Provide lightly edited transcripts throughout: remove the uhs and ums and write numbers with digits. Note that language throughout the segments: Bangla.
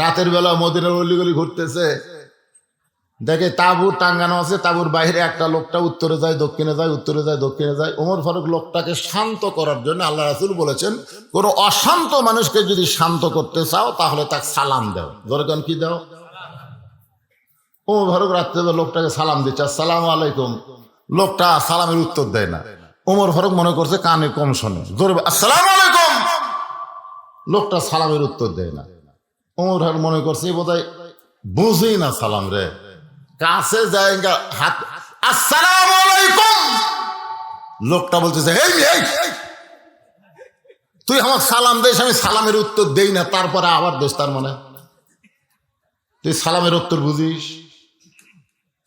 রাতের বেলা মদিনার অলিগলি ঘুরতেছে, দেখে তাঁবু টাঙ্গানো আছে, তাঁবুর বাইরে একটা লোকটা উত্তরে যায় দক্ষিণে যায়, উত্তরে যায় দক্ষিণে যায়। ওমর ফারুক লোকটাকে শান্ত করার জন্য, আল্লাহ রাসূল বলেছেন কোনো অশান্ত মানুষকে যদি শান্ত করতে চাও তাহলে তাকে সালাম দাও। ধরে কেন কি দাও? ওমর ফারুক রাত্রে লোকটাকে সালাম দিচ্ছে, আসসালামু আলাইকুম। লোকটা সালামের উত্তর দেয় না। ওমর ফারুক মনে করছে কানে কম শোনে, জোরে আসসালামু আলাইকুম। লোকটা সালামের উত্তর দেয় না। ওমর ফারুক মনে করছে বোধহয় বুঝেই না সালাম রে। কাছে যায় হাত, আসসালামু আলাইকুম। লোকটা বলতেছে এই তুই আমার সালাম দিস, আমি সালামের উত্তর দেই না, তারপরে আবার দেশ। তার মানে তুই সালামের উত্তর বুঝিস?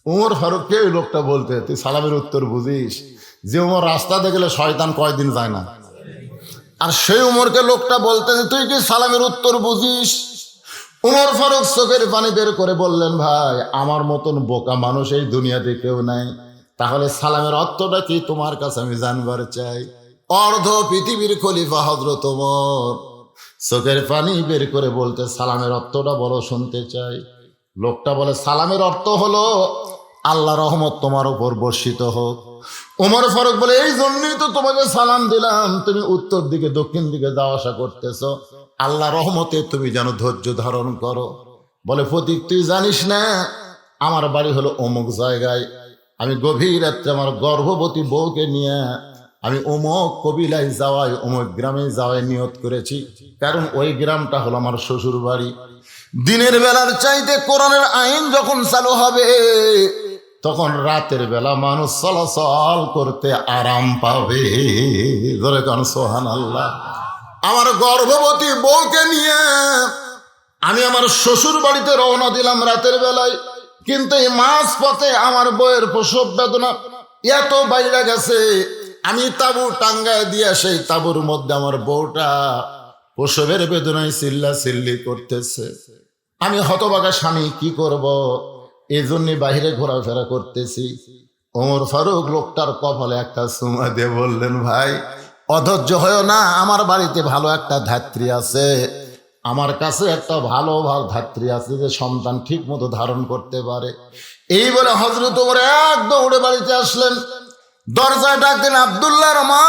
ওমর ফারুককে ওই লোকটা বলতে তুই সালামের উত্তর বুঝিস? যে ওমর রাস্তা দেখলে শয়তান কয়দিন যায় না, আর সেই উমরকে লোকটা বলতে তুই কি সালামের উত্তর বুঝিস? ওমর ফারুক চোখের পানি বের করে বললেন, ভাই আমার মতন বোকা মানুষ এই দুনিয়াতে কেউ নাই, তাহলে সালামের অর্থটা কি তোমার কাছে আমি জানবার চাই। অর্ধ পৃথিবীর খলিফা হযরত ওমর চোখের পানি বের করে বলতে, সালামের অর্থটা বলো, শুনতে চাই। লোকটা বলে, সালামের অর্থ হলো আল্লাহ রহমত তোমার উপর বর্ষিত হোক। ওমর ফারুক বলে, এই জন্যই তো তোমাকে সালাম দিলাম, তুমি উত্তর দিকে দক্ষিণ দিকে যাওয়া আসা করতেছো, আল্লাহ রহমতে তুমি যেন ধৈর্য ধারণ করো। বলে, ফতিক তুই জানিস না আমার বাড়ি হলো অমুক জায়গায়, আমি গভীর রাত্রে আমার গর্ভবতী বউকে নিয়ে আমি অমুক কবিলায় যাওয়ায়, অমুক গ্রামে যাওয়ায় নিয়ত করেছি, কারণ ওই গ্রামটা হলো আমার শ্বশুর বাড়ি। দিনের বেলার চাইতে কোরআনের আইন যখন চালু হবে তখন রাতের বেলা মানুষ চলাচল করতে আরাম পাবে। ধরে কারণ সুবহানাল্লাহ। আমার গর্ভবতী বউকে নিয়ে আমি আমার শ্বশুর বাড়িতে রওনা দিলাম রাতের বেলায়, কিন্তু এই মাঝ পথে আমার বউয়ের প্রসব বেদনা এত বাইরে গেছে, আমি তাঁবু টাঙ্গায় দিয়ে সেই তাঁবুর মধ্যে আমার বউটা প্রসবের বেদনায় চিল্লা চিল্লি করতেছে। আমি হতবাগা স্বামী কি করব, এই জন্য বাহিরে ঘোরাফেরা করতেছি। ওমর ফারুক লোকটার কপালে একটা চুমা দিয়ে বললেন, ভাই অধৈর্য হয় না, আমার বাড়িতে ভালো একটা ধাত্রী আছে, আমার কাছে একটা ভালো ধাত্রী আছে যে সন্তান ঠিক মতো ধারণ করতে পারে। এই বলে হযরত ওমর এক দৌড়ে বাড়িতে আসলেন, দরজায় ডাক দিলেন, আব্দুল্লাহর মা।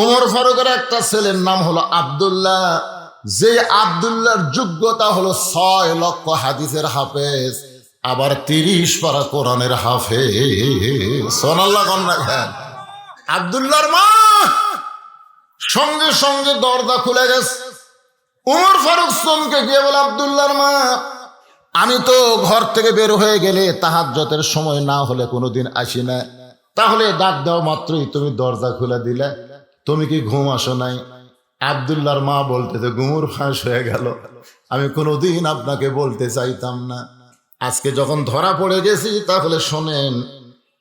ওমর ফারুকের একটা ছেলের নাম হলো আব্দুল্লাহ, যে আব্দুল্লাহর যোগ্যতা হলো 6 লক্ষ হাদিসের হাফেজ, আবার 30 পারা কোরআনের হাফেজ। সুবহানাল্লাহ। আব্দুল্লাহর মা সঙ্গে সঙ্গে দরজা খুলে গেছে। ওমর ফারুক চমকে গিয়ে বলে, আব্দুল্লাহর মা, আমি তো ঘর থেকে বের হয়ে গেলে তাহাজ্জুদের সময় না হলে কোনোদিন আসি না, তাহলে ডাক দাও মাত্রই তুমি দরজা খুলে দিলে, তুমি কি ঘুম আসো নাই? আব্দুল্লাহর মা বলতে ঘুমুর ফাঁস হয়ে গেল, আমি কোনোদিন আপনাকে বলতে চাইতাম না, আজকে যখন ধরা পড়ে গেছি তাহলে শোনেন,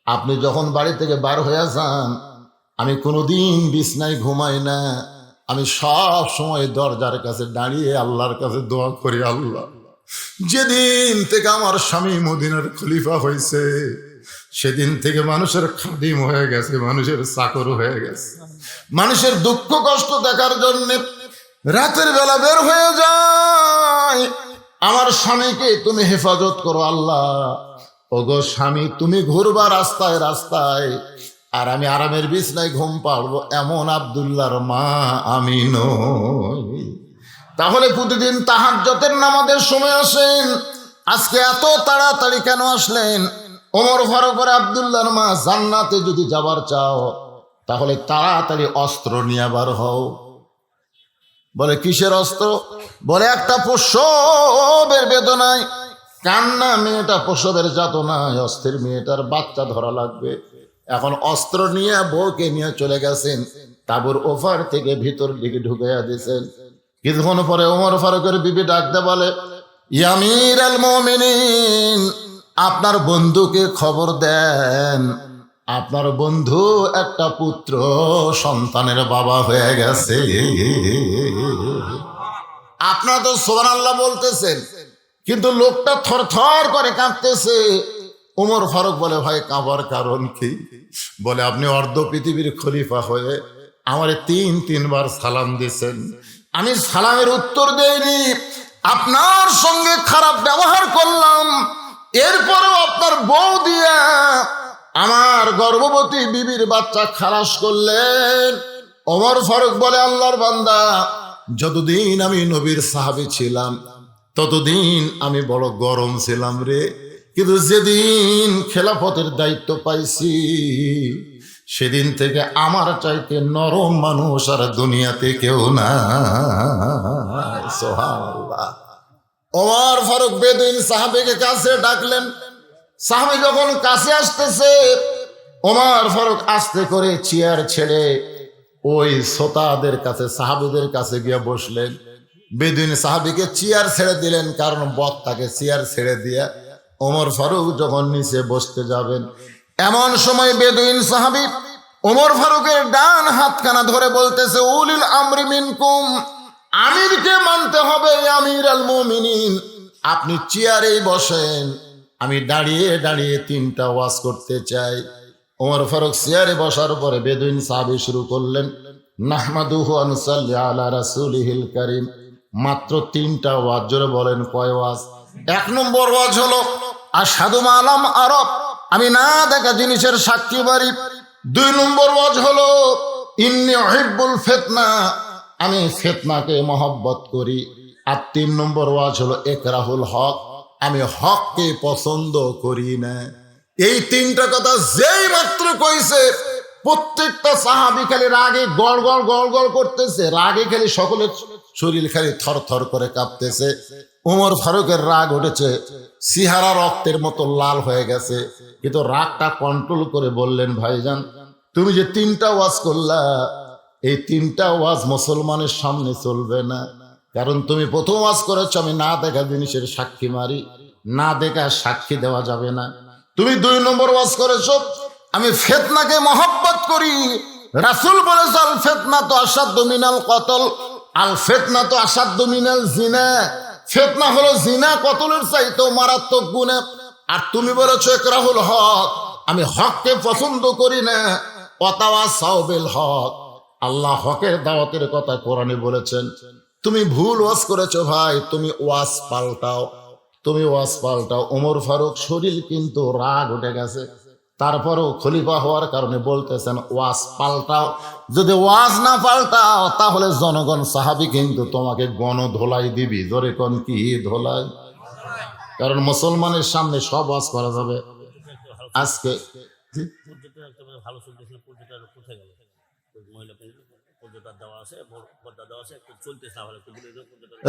আপনি যখন বাড়ি থেকে বার হয়ে যান আমি কোনোদিন বিছনায় ঘুমাই না, আমি সব সময় দরজার কাছে দাঁড়িয়ে আল্লাহর কাছে দোয়া করি, আল্লাহ যেদিন থেকে আমার স্বামী মদিনার খলিফা হয়েছে সেদিন থেকে মানুষের খাদিম হয়ে গেছে, মানুষের চাকর হয়ে গেছে, মানুষের দুঃখ কষ্ট দেখার জন্য রাতের বেলা বের হয়ে যায়, আমার স্বামীকে তুমি হেফাজত করো আল্লাহ। ওগো স্বামী, তুমি ঘুরবা রাস্তায় রাস্তায়, আর আমি আরামের বিছনায় ঘুম পাড়বো, এমন আব্দুল্লাহর মা আমি নই। তাহলে প্রতিদিন তাহাজ্জুদের নামাজের সময় আসেন, আজকে এত তাড়াতাড়ি কেন আসলেন? ওমর ফারুকের আব্দুল্লাহর মা, জান্নাতে যদি যাবার চাও তাহলে তাড়াতাড়ি অস্ত্র নিয়ে বার হও। বলে, কিসের অস্ত্র? বলে, একটা প্রসবের বেদনায় কান্না, মেয়েটা প্রসবের যাতনায় অস্থির, মেয়েটার বাচ্চা ধরা লাগবে। এখন অস্ত্র নিয়ে বউকে নিয়ে চলে গেছেন, তাঁবুর ওপার থেকে ভিতর দিকে ঢুকাইয়া দিয়েছেন। কিছুক্ষণ পরে ওমর ফারুকের বিবি ডাকতে বলে, ইয়া আমিরুল মুমিনিন, আপনার বন্ধুকে খবর দেন, আপনার বন্ধু একটা পুত্র সন্তানের বাবা হয়ে গেছে। আপনারা তো সুবহানাল্লাহ বলতেছেন, কিন্তু লোকটা থরথর করে কাঁপতেছে। ওমর ফারুক বলে, ভাই কাঁপার কারণ কি? বলে, আপনি অর্ধ পৃথিবীর খলিফা হয়ে আমারে 3 বার সালাম দিয়েছেন, আমি সালামের উত্তর দেইনি, আপনার সঙ্গে খারাপ ব্যবহার করলাম, এরপরেও আপনার বউ দিয়া আমার গর্ভবতী বিবির বাচ্চা খালাস করলেন। ওমর ফারুক বলে, আল্লাহর বান্দা, যতদিন আমি নবীর সাহাবী ছিলাম ততদিন আমি বড় গরম ছিলাম রে, কিন্তু যেদিন খেলাফতের দায়িত্ব পাইছি সেদিন থেকে আমার চাইতে নরম মানুষ আর দুনিয়াতে কেউ না। সুবহানাল্লাহ। ওমর ফারুক বেদুইন সাহাবীকে কাছে ডাকলেন। সাহাবী যখন কাছে আসতেছে, ওমর ফারুক আস্তে করে চেয়ার ছেড়ে ওই শ্রোতাদের কাছে, সাহাবীদের কাছে গিয়ে বসলেন। বেদুইন সাহাবীকে চেয়ার ছেড়ে দিলেন, কারণ বক্তাকে চেয়ার ছেড়ে দিয়া ওমর ফারুক যখন নিচে বসতে যাবেন, এমন সময় বেদুইন সাহাবী ওমর ফারুকের ডান হাতখানা ধরে বলতেছে, উলিল আমরি মিনকুম, আমিরকে মানতে হবে, আমির আল মুমিনিন, আপনি চেয়ারেই বসেন, আমি দাঁড়িয়ে দাঁড়িয়ে 3টা ওয়াজ করতে চাই। ওমর ফারুক চেয়ারে বসার পরে বেদুইন সাহাবী শুরু করলেন, নাহমাদুহু ওয়া নুসাল্লি আলা রাসূলিহিল কারীম। মাত্র 3টা ওয়াজ। জোরে বলেন, কয় ওয়াজ? 1 নম্বর ওয়াজ হলো আশহাদু মা লাম আরাব, আমি না দেখা জিনিসের সাক্ষী বাড়ি। 2 নম্বর ওয়াজ হলো ইন্নী উহিব্বুল ফিতনা, আমি ফিতনাকে মহব্বত করি। আর 3 নম্বর ওয়াজ হলো ইকরাহুল হক, আমি হককে পছন্দ করি না। এই 3টা কথা যেই মাত্র কইছে, প্রত্যেকটা সাহাবী খালি রাগে গড় গড় গড় গড় করতেছে, রাগে খালি সকলের শরীর খালি থর থর করে কাঁপতেছে। ওমর ফারুকের রাগ উঠেছে, সিহারা রক্তের মতো লাল হয়ে গেছে, কিন্তু রাগটা কন্ট্রোল করে বললেন, ভাইজান, তুমি যে 3টা ওয়াজ করলা, এই 3টা ওয়াজ মুসলমানের সামনে চলবে না, কারণ তুমি প্রথম ওয়াজ করেছো আমি না দেখা জিনিসের সাক্ষী মারি, না দেখা সাক্ষী দেওয়া যাবে না। তুমি 2 নম্বর ওয়াজ করেছো আমি ফিতনাকে মহব্বত করি, রাসূল বলেছে আল ফিতনাতু আশাদ্দু মিনাল কতল, আল ফিতনাতু আশাদ্দু মিনাল জিনা, ফিতনা হলো জিনা কতলের চাইতেও মারাত্মক গুনাহ। আর তুমি বলেছো ইকরাহুল হক, আমি হককে পছন্দ করি না, ওয়াতাওয়াসাউ বিল হক, আল্লাহ হকের দাওয়াতের কথা কোরআনে বলেছেন। তুমি ভুল ওয়াজ করেছো ভাই, তুমি ওয়াজ পাল্টাও, তুমি ওয়াজ পাল্টাও। ওমর ফারুক শরীর কিন্তু রাগ উঠে গেছে, তারপরেও খলিফা হওয়ার কারণে বলতেছেন ওয়াজ পাল্টাও, যদি ওয়াজ না পাল্টাও তাহলে জনগণ সাহাবী কিন্তু তোমাকে গণধোলাই দিবি। জোরে কোন, কি ধোলাই? কারণ মুসলমানের সামনে সব ওয়াজ করা যাবে। আজকে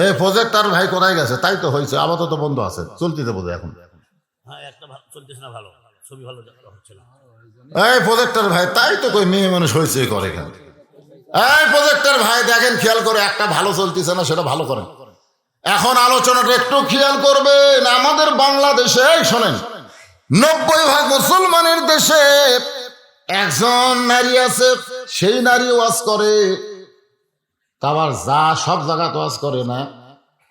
এই প্রজেক্টর ভাই কোথায় গেছে? তাই তো হয়েছে, আপাতত বন্ধ আছে, চলতেছে বোধ এখন। এই প্রজেক্টর ভাই, তাই তো কই মেয়ে মানুষ হয়েছে করে কেন? এই প্রজেক্টর ভাই দেখেন, খেয়াল করে, একটা ভালো চলতেছে না, সেটা ভালো করেন। এখন আলোচনাটা একটু খেয়াল করবেন। আমাদের বাংলাদেশে শোনেন, 90% মুসলমানের দেশে একজন নারী আছে, সেই নারী ওয়াজ করে, আবার যা সব জায়গাতে ওয়াজ করে না,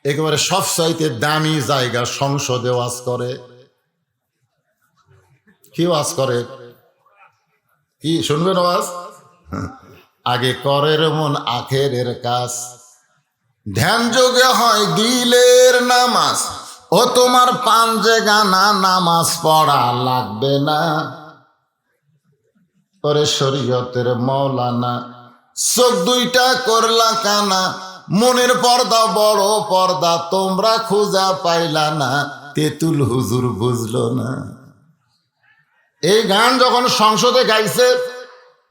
একেবারে সবচাইতে দামি জায়গা সংসদে ওয়াজ করে। কি ওয়াজ করে? কি শুনবেন ওয়াজ? আগে করের মন আখেরের কাজ, ধ্যান যোগে হয় দিলের নামাজ, ও তোমার পাঞ্জে গানা নামাজ পড়া লাগবে না, ওরে শরীয়তের মৌলানা, চোখ 2টা করলা কানা, মনের পর্দা বড় পর্দা, তোমরা খুঁজা পাইলা না, তেতুল হুজুর বুঝলো না। এই গান যখন সংসদে গাইছে,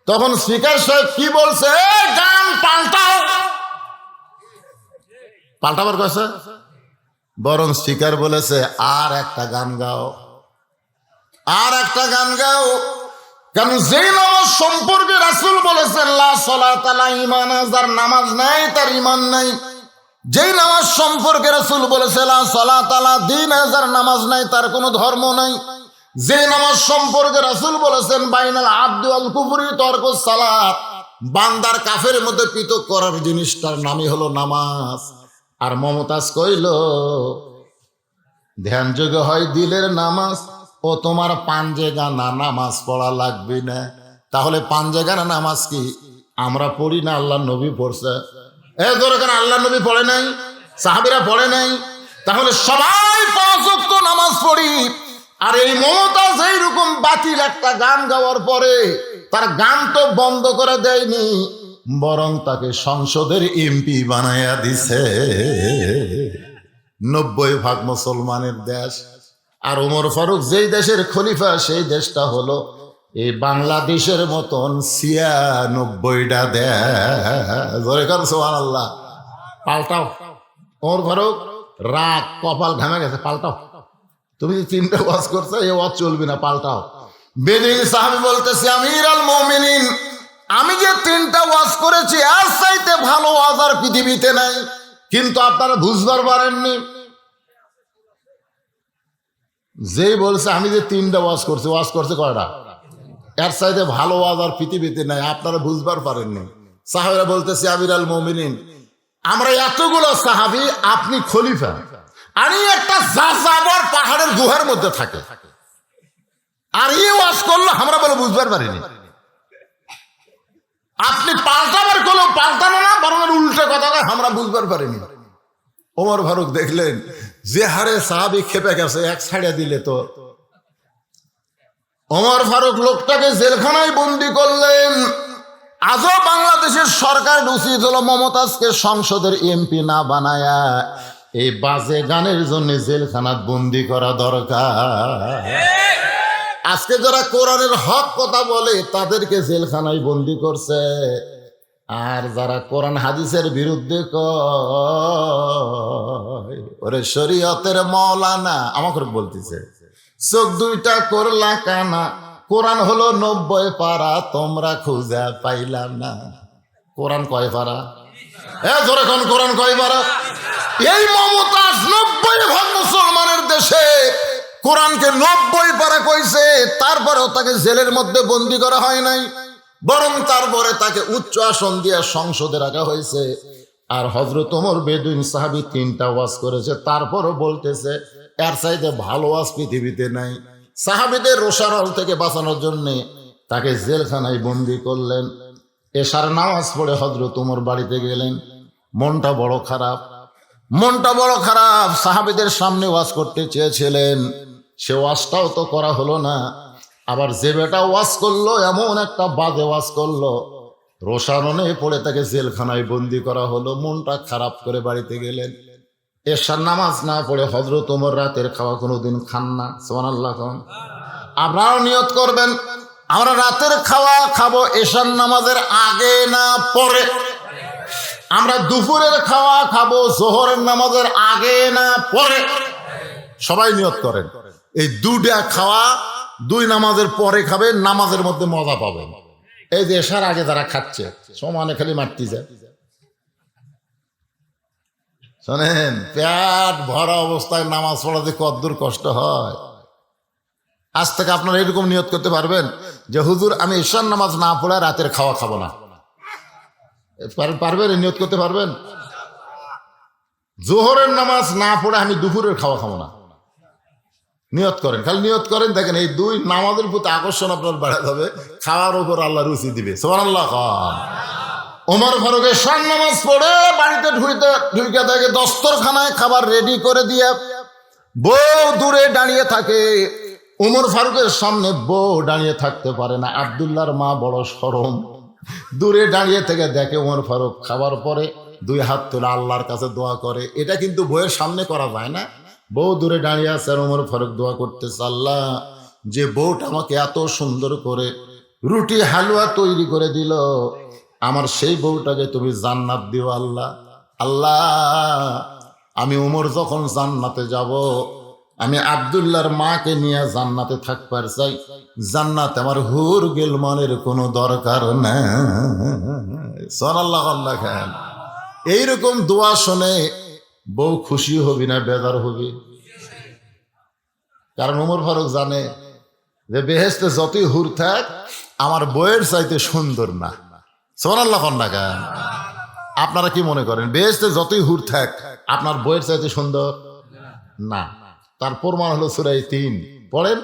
তখন স্পিকার সাহেব কি বলছে? গান পাল্টাও। পাল্টাবার কাছে বরং স্পিকার বলেছে আর একটা গান গাও, আর একটা গান গাও। কারণ যেই নামাজ সম্পর্কে রাসূল বলেছেন লা সালাত আলা ঈমান, যার নামাজ নাই তার ঈমান নাই। যেই নামাজ সম্পর্কে রাসূল বলেছেন লা সালাত আলা দ্বীন, যার নামাজ নাই তার কোনো ধর্ম নাই। যে নামাজ সম্পর্কে রাসূল বলেছেন বাইনাল আবদি ওয়াল কুফরি তরকুস সালাত, বান্দার কাফের মধ্যে পৃথক করার জিনিসটার নামই হলো নামাজ। আর মমতাজ কইল ধ্যান যোগ হয় দিলের নামাজ, ও তোমার পাঞ্জে গানা নামাজ পড়া লাগবে না। তাহলে পাঞ্জে গানা নামাজ কি আমরা পড়ি না? আল্লাহ নবী পড়ছে। ধরে আল্লাহ নবী পড়ে নাই, সাহাবীরা পড়ে নাই, তাহলে সবাই 5 ওয়াক্ত নামাজ পড়ি। আর এই মমতাজ এইরকম বাতিল একটা গান গাওয়ার পরে তার গান তো বন্ধ করে দেয়নি, বরং তাকে সংসদের এমপি বানায়া দিছে। 90% মুসলমানের দেশ। আর ওমর ফারুক যেই দেশের খলিফা, সেই দেশটা হলো এই বাংলাদেশের মতন 96টা দেশ। সুবহানাল্লাহ। পাল্টাও ওমর ফারুক, রাগ, কপাল ঘামে গেছে, পাল্টাও। তুমি যে 3টা ওয়াজ করছো, এই ওয়াজ চলবে না, পাল্টাও। বেদুইন সাহাবী বলতেছে, আমির আল মুমিনিন, আমি যে 3টা ওয়াজ করেছি আর চাইতে ভালো ওয়াজ আর পৃথিবীতে নাই, কিন্তু আপনারা বুঝবার পারেননি। যেই বলছে আমি যে 3টা ওয়াজ করছি, ওয়াজ করছে কয়টা? এর চাইতে ভালো ওয়াজ আর পৃথিবীতে নাই, আপনারা বুঝবার পারেননি। সাহাবীরা বলতেছে, আমির আল মুমিনিন, আমরা এতগুলো সাহাবী, আপনি খলিফা, আর একটা যাযাবর পাহাড়ের গুহার মধ্যে থাকে, আর এই ওয়াজ করলো, আমরা বলে বুঝবার পারিনি। আপনি পাল্টাবার করলেও পাল্টানো না, বরং উল্টো কথা আমরা বুঝবার পারিনি। ওমর ফারুক দেখলেন যে হারে সাহাবী খেপে গেছে, এক ছাড়িয়ে দিলে তো। ওমর ফারুক লোকটাকে জেলখানায় বন্দি করলেন। আজও বাংলাদেশের সরকার উচিত হলো মমতাজকে সংসদের এমপি না বানায়া এই বাজে গানের জন্য জেলখানাত বন্দি করা দরকার। আজকে যারা কোরআনের হক কথা বলে তাদেরকে জেলখানায় বন্দি করছে, আর যারা কোরআন হাদিসের বিরুদ্ধে কয়, ওরে শরীয়তের মৌলানা আমাকে বলতেছে, চোখ 2টা করলা কানা, কোরআন হলো 90 পারা, তোমরা খুঁজে পাইলা না। কোরআন কয় পারা? ধরে কোন কোরআন কয় পারা? এই মমতাজ 90% মুসলমানের দেশে কোরআনকে 90 পারা কইছে, তারপরেও তাকে জেলের মধ্যে বন্দি করা হয় নাই, বরং তারপরে তাকে উচ্চ আসন দিয়ে সংসদে রাখা হয়েছে। আর হযরত ওমর বেদুইন সাহাবী 3টা ওয়াজ করেছে, তারপরও বলতেছে এর চাইতে ভালো ওয়াজ পৃথিবীতে নাই। সাহাবীদের রোষানল থেকে বাঁচানোর জন্য তাকে জেলখানায় বন্দি করলেন। এশার নামাজ পড়ে হযরত ওমর বাড়িতে গেলেন। মনটা বড় খারাপ, মনটা বড় খারাপ। সাহাবীদের সামনে ওয়াজ করতে চেয়েছিলেন, সে ওয়াজটাও তো করা হলো না। আবার যে বেটা ওয়াজ করলো, এমন একটা বাজে ওয়াজ করলো, রোষানলে পড়ে তাকে জেলখানায় বন্দি করা হলো। মনটা খারাপ করে বাড়িতে গেলেন। এশার নামাজ না পড়ে হযরত ওমর রাতের খাওয়া কোনোদিন খান না। সুবহানাল্লাহ। আপনারাও নিয়ত করবেন, আমরা রাতের খাওয়া খাবো এশার নামাজের আগে না পরে। আমরা দুপুরের খাওয়া খাবো জোহরের নামাজের আগে না পরে। সবাই নিয়ত করেন, এই 2টা খাওয়া 2 নামাজের পরে খাবে, নামাজের মধ্যে মজা পাবে। এই যে এশার আগে যারা খাচ্ছে, সমানে খালি মারতে যায়। শোনেন, পেট ভরা অবস্থায় নামাজ পড়াতে কতদূর কষ্ট হয়। আজ থেকে আপনারা এরকম নিয়ত করতে পারবেন যে হুজুর আমি ঈশার নামাজ না পড়ে রাতের খাওয়া খাবো না। পারবেন? নিয়ত করতে পারবেন? জোহরের নামাজ না পড়ে আমি দুপুরের খাওয়া খাবো না। নিয়ত করেন, খালি নিয়ত করেন, দেখেন এই 2 নামাজের প্রতি আকর্ষণ আপনার বাড়া যাবে, খাওয়ার উপর আল্লাহ রুচি দিবে। সুবহানাল্লাহ। ওমর ফারুক এশার নামাজ পড়ে বাড়িতে ঢুকে থাকে, দস্তরখানায় খাবার রেডি করে দিয়ে বউ দূরে দাঁড়িয়ে থাকে। ওমর ফারুকের সামনে বউ দাঁড়িয়ে থাকতে পারে না। আব্দুল্লাহর মা বড় শরম, দূরে দাঁড়িয়ে থেকে দেখে ওমর ফারুক খাবার পরে 2 হাত তুলে আল্লাহর কাছে দোয়া করে। এটা কিন্তু বউয়ের সামনে করা যায় না। বউ দূরে দাঁড়িয়ে আছে, আর ওমর ফারুক দোয়া করতেছে, আল্লাহ যে বউটা আমাকে এত সুন্দর করে রুটি হালুয়া তৈরি করে দিল, আমার সেই বউটাকে তুমি জান্নাত দিও আল্লাহ। আল্লাহ আমি ওমর যখন জান্নাতে যাব, আমি আব্দুল্লাহর মাকে নিয়ে জান্নাতে থাকবার চাই। জান্নাতে আমার হুর গিলমানের কোনো দরকার না। সুবহানাল্লাহ। আল্লাহ খান এইরকম দোয়া শুনে বউ খুশি হবি না বেজার হবি? কারণ ওমর ফারুক জানে যে বেহেশতে যতই হুর থাক, আমার বউয়ের চাইতে সুন্দর না। সুবহানাল্লাহ। আপনারা কি মনে করেন, বেহেশতে যতই হুর থাক আপনার বউয়ের চাইতে সুন্দর না? তার প্রমাণ হলো সূরা 3 পড়েন।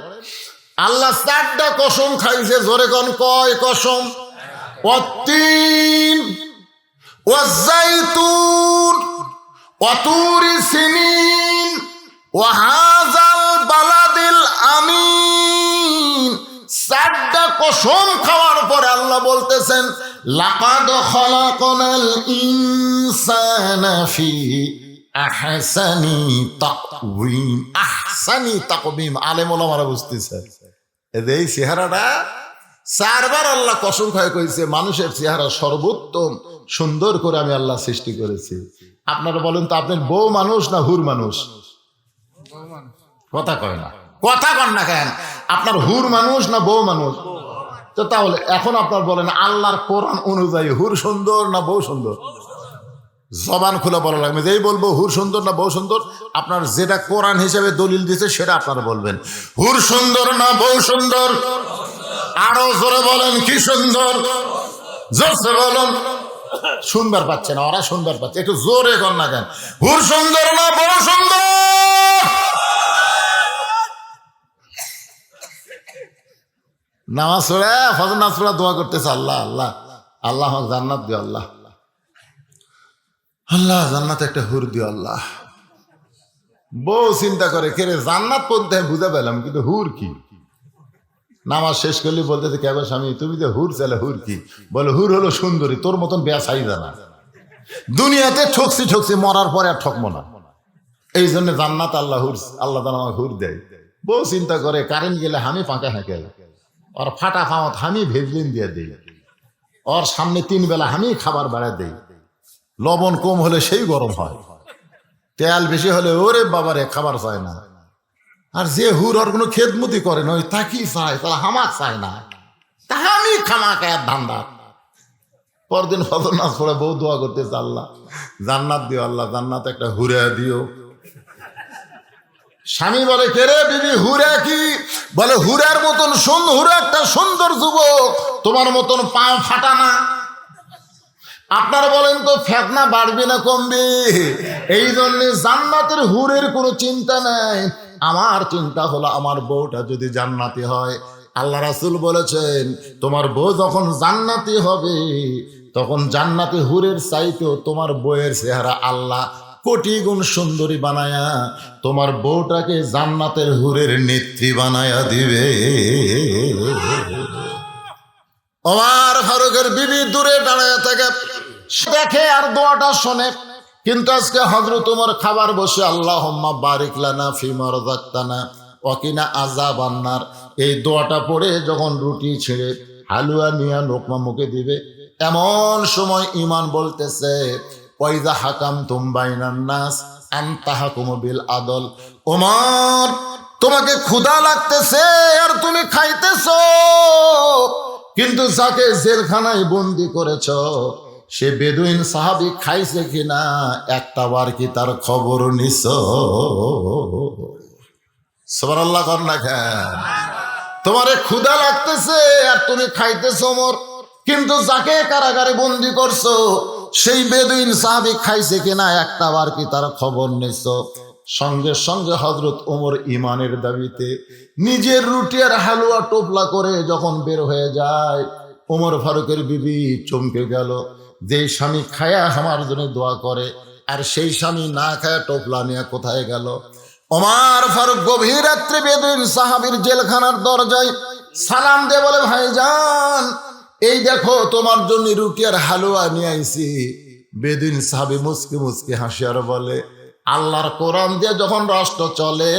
আল্লাহ 4টা কসম খাইছে, জোরে কোন কয় কসম? ওয়াজ্জাইতুন ওয়া তুরি সিনিন ওয়া হাযাল বালাদিল আমিন। চারটা কসম খাওয়ার পরে আল্লাহ বলতেছেন লাকাদ খালাকনাল ইনসানা ফি আহসানি তাকওয়িম। আহসানি তাকওয়িম আলেম ওলামারা বুঝতেছে এই চেহারাটা চারবার আল্লাহ কসম খায় কইছে মানুষের চেহারা সর্বোত্তম সুন্দর করে আমি আল্লাহ সৃষ্টি করেছি। আপনারা বলেন তো আপনার বউ মানুষ না হুর মানুষ? কথা কয় না, কথা কন না কেন? আপনার হুর মানুষ না বউ মানুষ? তো তাহলে এখন আপনার বলেন আল্লাহর কোরআন অনুযায়ী হুর সুন্দর না বউ সুন্দর? জবান খুলে বলা লাগবে, যেই বলবো হুর সুন্দর না বউ সুন্দর, আপনার যেটা কোরআন হিসেবে দলিল দিচ্ছে সেটা আপনারা বলবেন। হুর সুন্দর না বউ সুন্দর? আরো জোরে বলেন কি সুন্দর? জোরে বলুন। সুন্দর পাচ্ছে না, ওরা সুন্দর পাচ্ছে, একটু জোরে কর না কেন? হুর সুন্দর না বউ সুন্দর? নামাজ পড়ে ফজর নামাজ পড়ে দোয়া করতেছে আল্লাহ আল্লাহ আল্লাহ আমাকে জান্নাত দিও, আল্লাহ আল্লাহ জান্নাত একটা হুর দিও আল্লাহ। বউ চিন্তা করে কে রে জান্নাত পড়তে আমি বুঝে পেলাম, কিন্তু হুর কি? নামাজ শেষ করলে বলতেছে কে গো স্বামী তুমি যে হুর চাইলে হুর কি? বলে হুর হলো সুন্দরী, তোর মতন বেয়া চাহিদা না। দুনিয়াতে ঠকছি ঠকছি, মরার পরে আর ঠকবো না, এই জন্য জান্নাত আল্লাহ হুর, আল্লাহ তাআলা আমাকে হুর দেয়। বউ চিন্তা করে কারেন্ট গেলে আমি ফাঁকা থাকে, ওর ফাটা ফাঁত আমি ভেজলিন দিয়ে দিই, ওর সামনে 3 বেলা আমি খাবার বেড়া দিই, লবণ কম হলে সেই গরম হয়, তেল বেশি হলে ওরে বাবারে খাবার চায় না। আর যে হুর ওর কোনো খেদমতি করে না, ওই তাকি চায়, তাহলে হামাক চায় না, তা আমি খামাকে ধান্দা। পরদিন ফজর নামাজ পড়ে বউ দোয়া করতেছে আল্লাহ জান্নাত দিও, আল্লাহ জান্নাত একটা হুরে দিও। স্বামী বলে কে রে বিবি হুরা কি? বলে হুরার মতন হুরা একটা সুন্দর যুবক, তোমার মতন পা ফাটা না। আপনারা বলেন তো ফেতনা বাড়বে না কমবে? এই জন্য জান্নাতের হুরের কোনো চিন্তা নাই, আমার চিন্তা হলো আমার বউটা যদি জান্নাতি হয়। আল্লাহ রাসূল বলেছেন তোমার বউ যখন জান্নাতি হবে তখন জান্নাতি হুরের চাইতেও তোমার বউয়ের চেহারা আল্লাহ কোটি গুণ সুন্দরী বানায়া তোমার বউটাকে জান্নাতের হুরের নেত্রী বানায়া দিবে। ওমর ফারুকের বিবি দূরে দাঁড়ায় থাকে, দেখে আর দোয়াটা শোনে। কিন্তু আজকে হযরত ওমর খাবার বসে আল্লাহুম্মা বারিক লানা ফিমা রাযাকতানা ওয়া কিনা আযাবান নার, এই দোয়াটা পড়ে যখন রুটি ছেড়ে হালুয়া নিয়ে লোকমা মুখে দিবে, এমন সময় ঈমান বলতেছে ওয়াইজা হাকামতুম বাইনান নাস আন তাহকুমু বিল আদল। ওমর তোমাকে ক্ষুধা লাগতেছে আর তুমি খাইতেছো, কিন্তু যাকে জেলখানায় বন্দি করেছ সে বেদুইন সাহাবী খাইছে কিনা একটা বার কি তার খবর নিছ? সুবহানাল্লাহ কর না কেন? তোমারে ক্ষুধা লাগতেছে আর তুমি খাইতেছো ওমর, কিন্তু যাকে কারাগারে বন্দি করছো সেই বেদুইন সাহাবী খাইছে কিনা একটা বার কি তার খবর নিছ? সঙ্গে সঙ্গে হযরত ওমর ঈমানের দাবিতে নিজের রুটি আর হালুয়া টোপলা করে যখন বের হয়ে যায়, ওমর ফারুকের বিবি চমকে গেল। যে স্বামী খায়া আমার জন্য দোয়া করে আর সেই স্বামী না খায়া টোপলা নিয়ে কোথায় গেল? ওমর ফারুক গভীর রাত্রে বেদুইন সাহাবীর জেলখানার দরজায় সালাম দিয়ে বলে ভাইজান এই দেখো তোমার জন্য রুটি আর হালুয়া নিয়ে আইছি। বেদুইন সাহাবী মুচকি মুচকি হাসি আর বলে আল্লাহর কোরআন দিয়ে যখন রাষ্ট্র চলে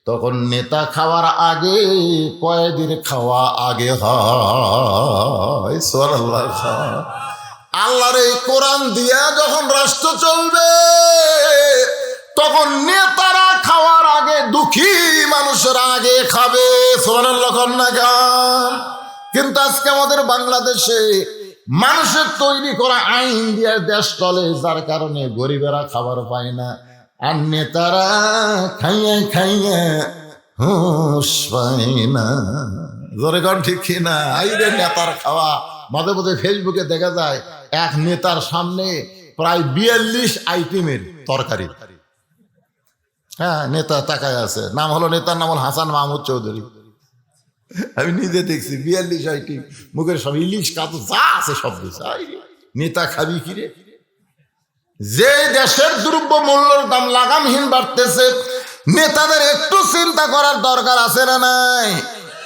তখন নেতা খাওয়ার আগে কয়েদির খাওয়া আগে হয়। সুবহানাল্লাহ। আল্লাহর এই কোরআন দিয়া যখন রাষ্ট্র চলবে তখন নেতারা খাওয়ার আগে দুঃখী মানুষের আগে খাবে। সুবহানাল্লাহ কন্যা গান। কিন্তু আজকে আমাদের বাংলাদেশে মানুষের তৈরি করা আইন দিয়ে দেশ চলে, যার কারণে গরিবেরা খাবার পায় না আর নেতারা খাইয়া খাইয়া হুঁশ পায় না। জোরে কর ঠিক কিনা? আইরে নেতার খাওয়া। মাঝে মাঝে ফেসবুকে দেখা যায় এক নেতার সামনে প্রায় 42 আইটেমের তরকারি। হ্যাঁ, নেতা তাকায় আছে, নাম হলো নেতার নাম হল হাসান মাহমুদ চৌধুরী। আমি নিজে দেখছি 42 আইটেম, মুখের সব ইলিশ কাতু যা আছে সব কিছু। নেতা খাবি কিরে? যে দেশের দ্রব্য মূল্যের দাম লাগামহীন বাড়তেছে, নেতাদের একটু চিন্তা করার দরকার আছে না নাই?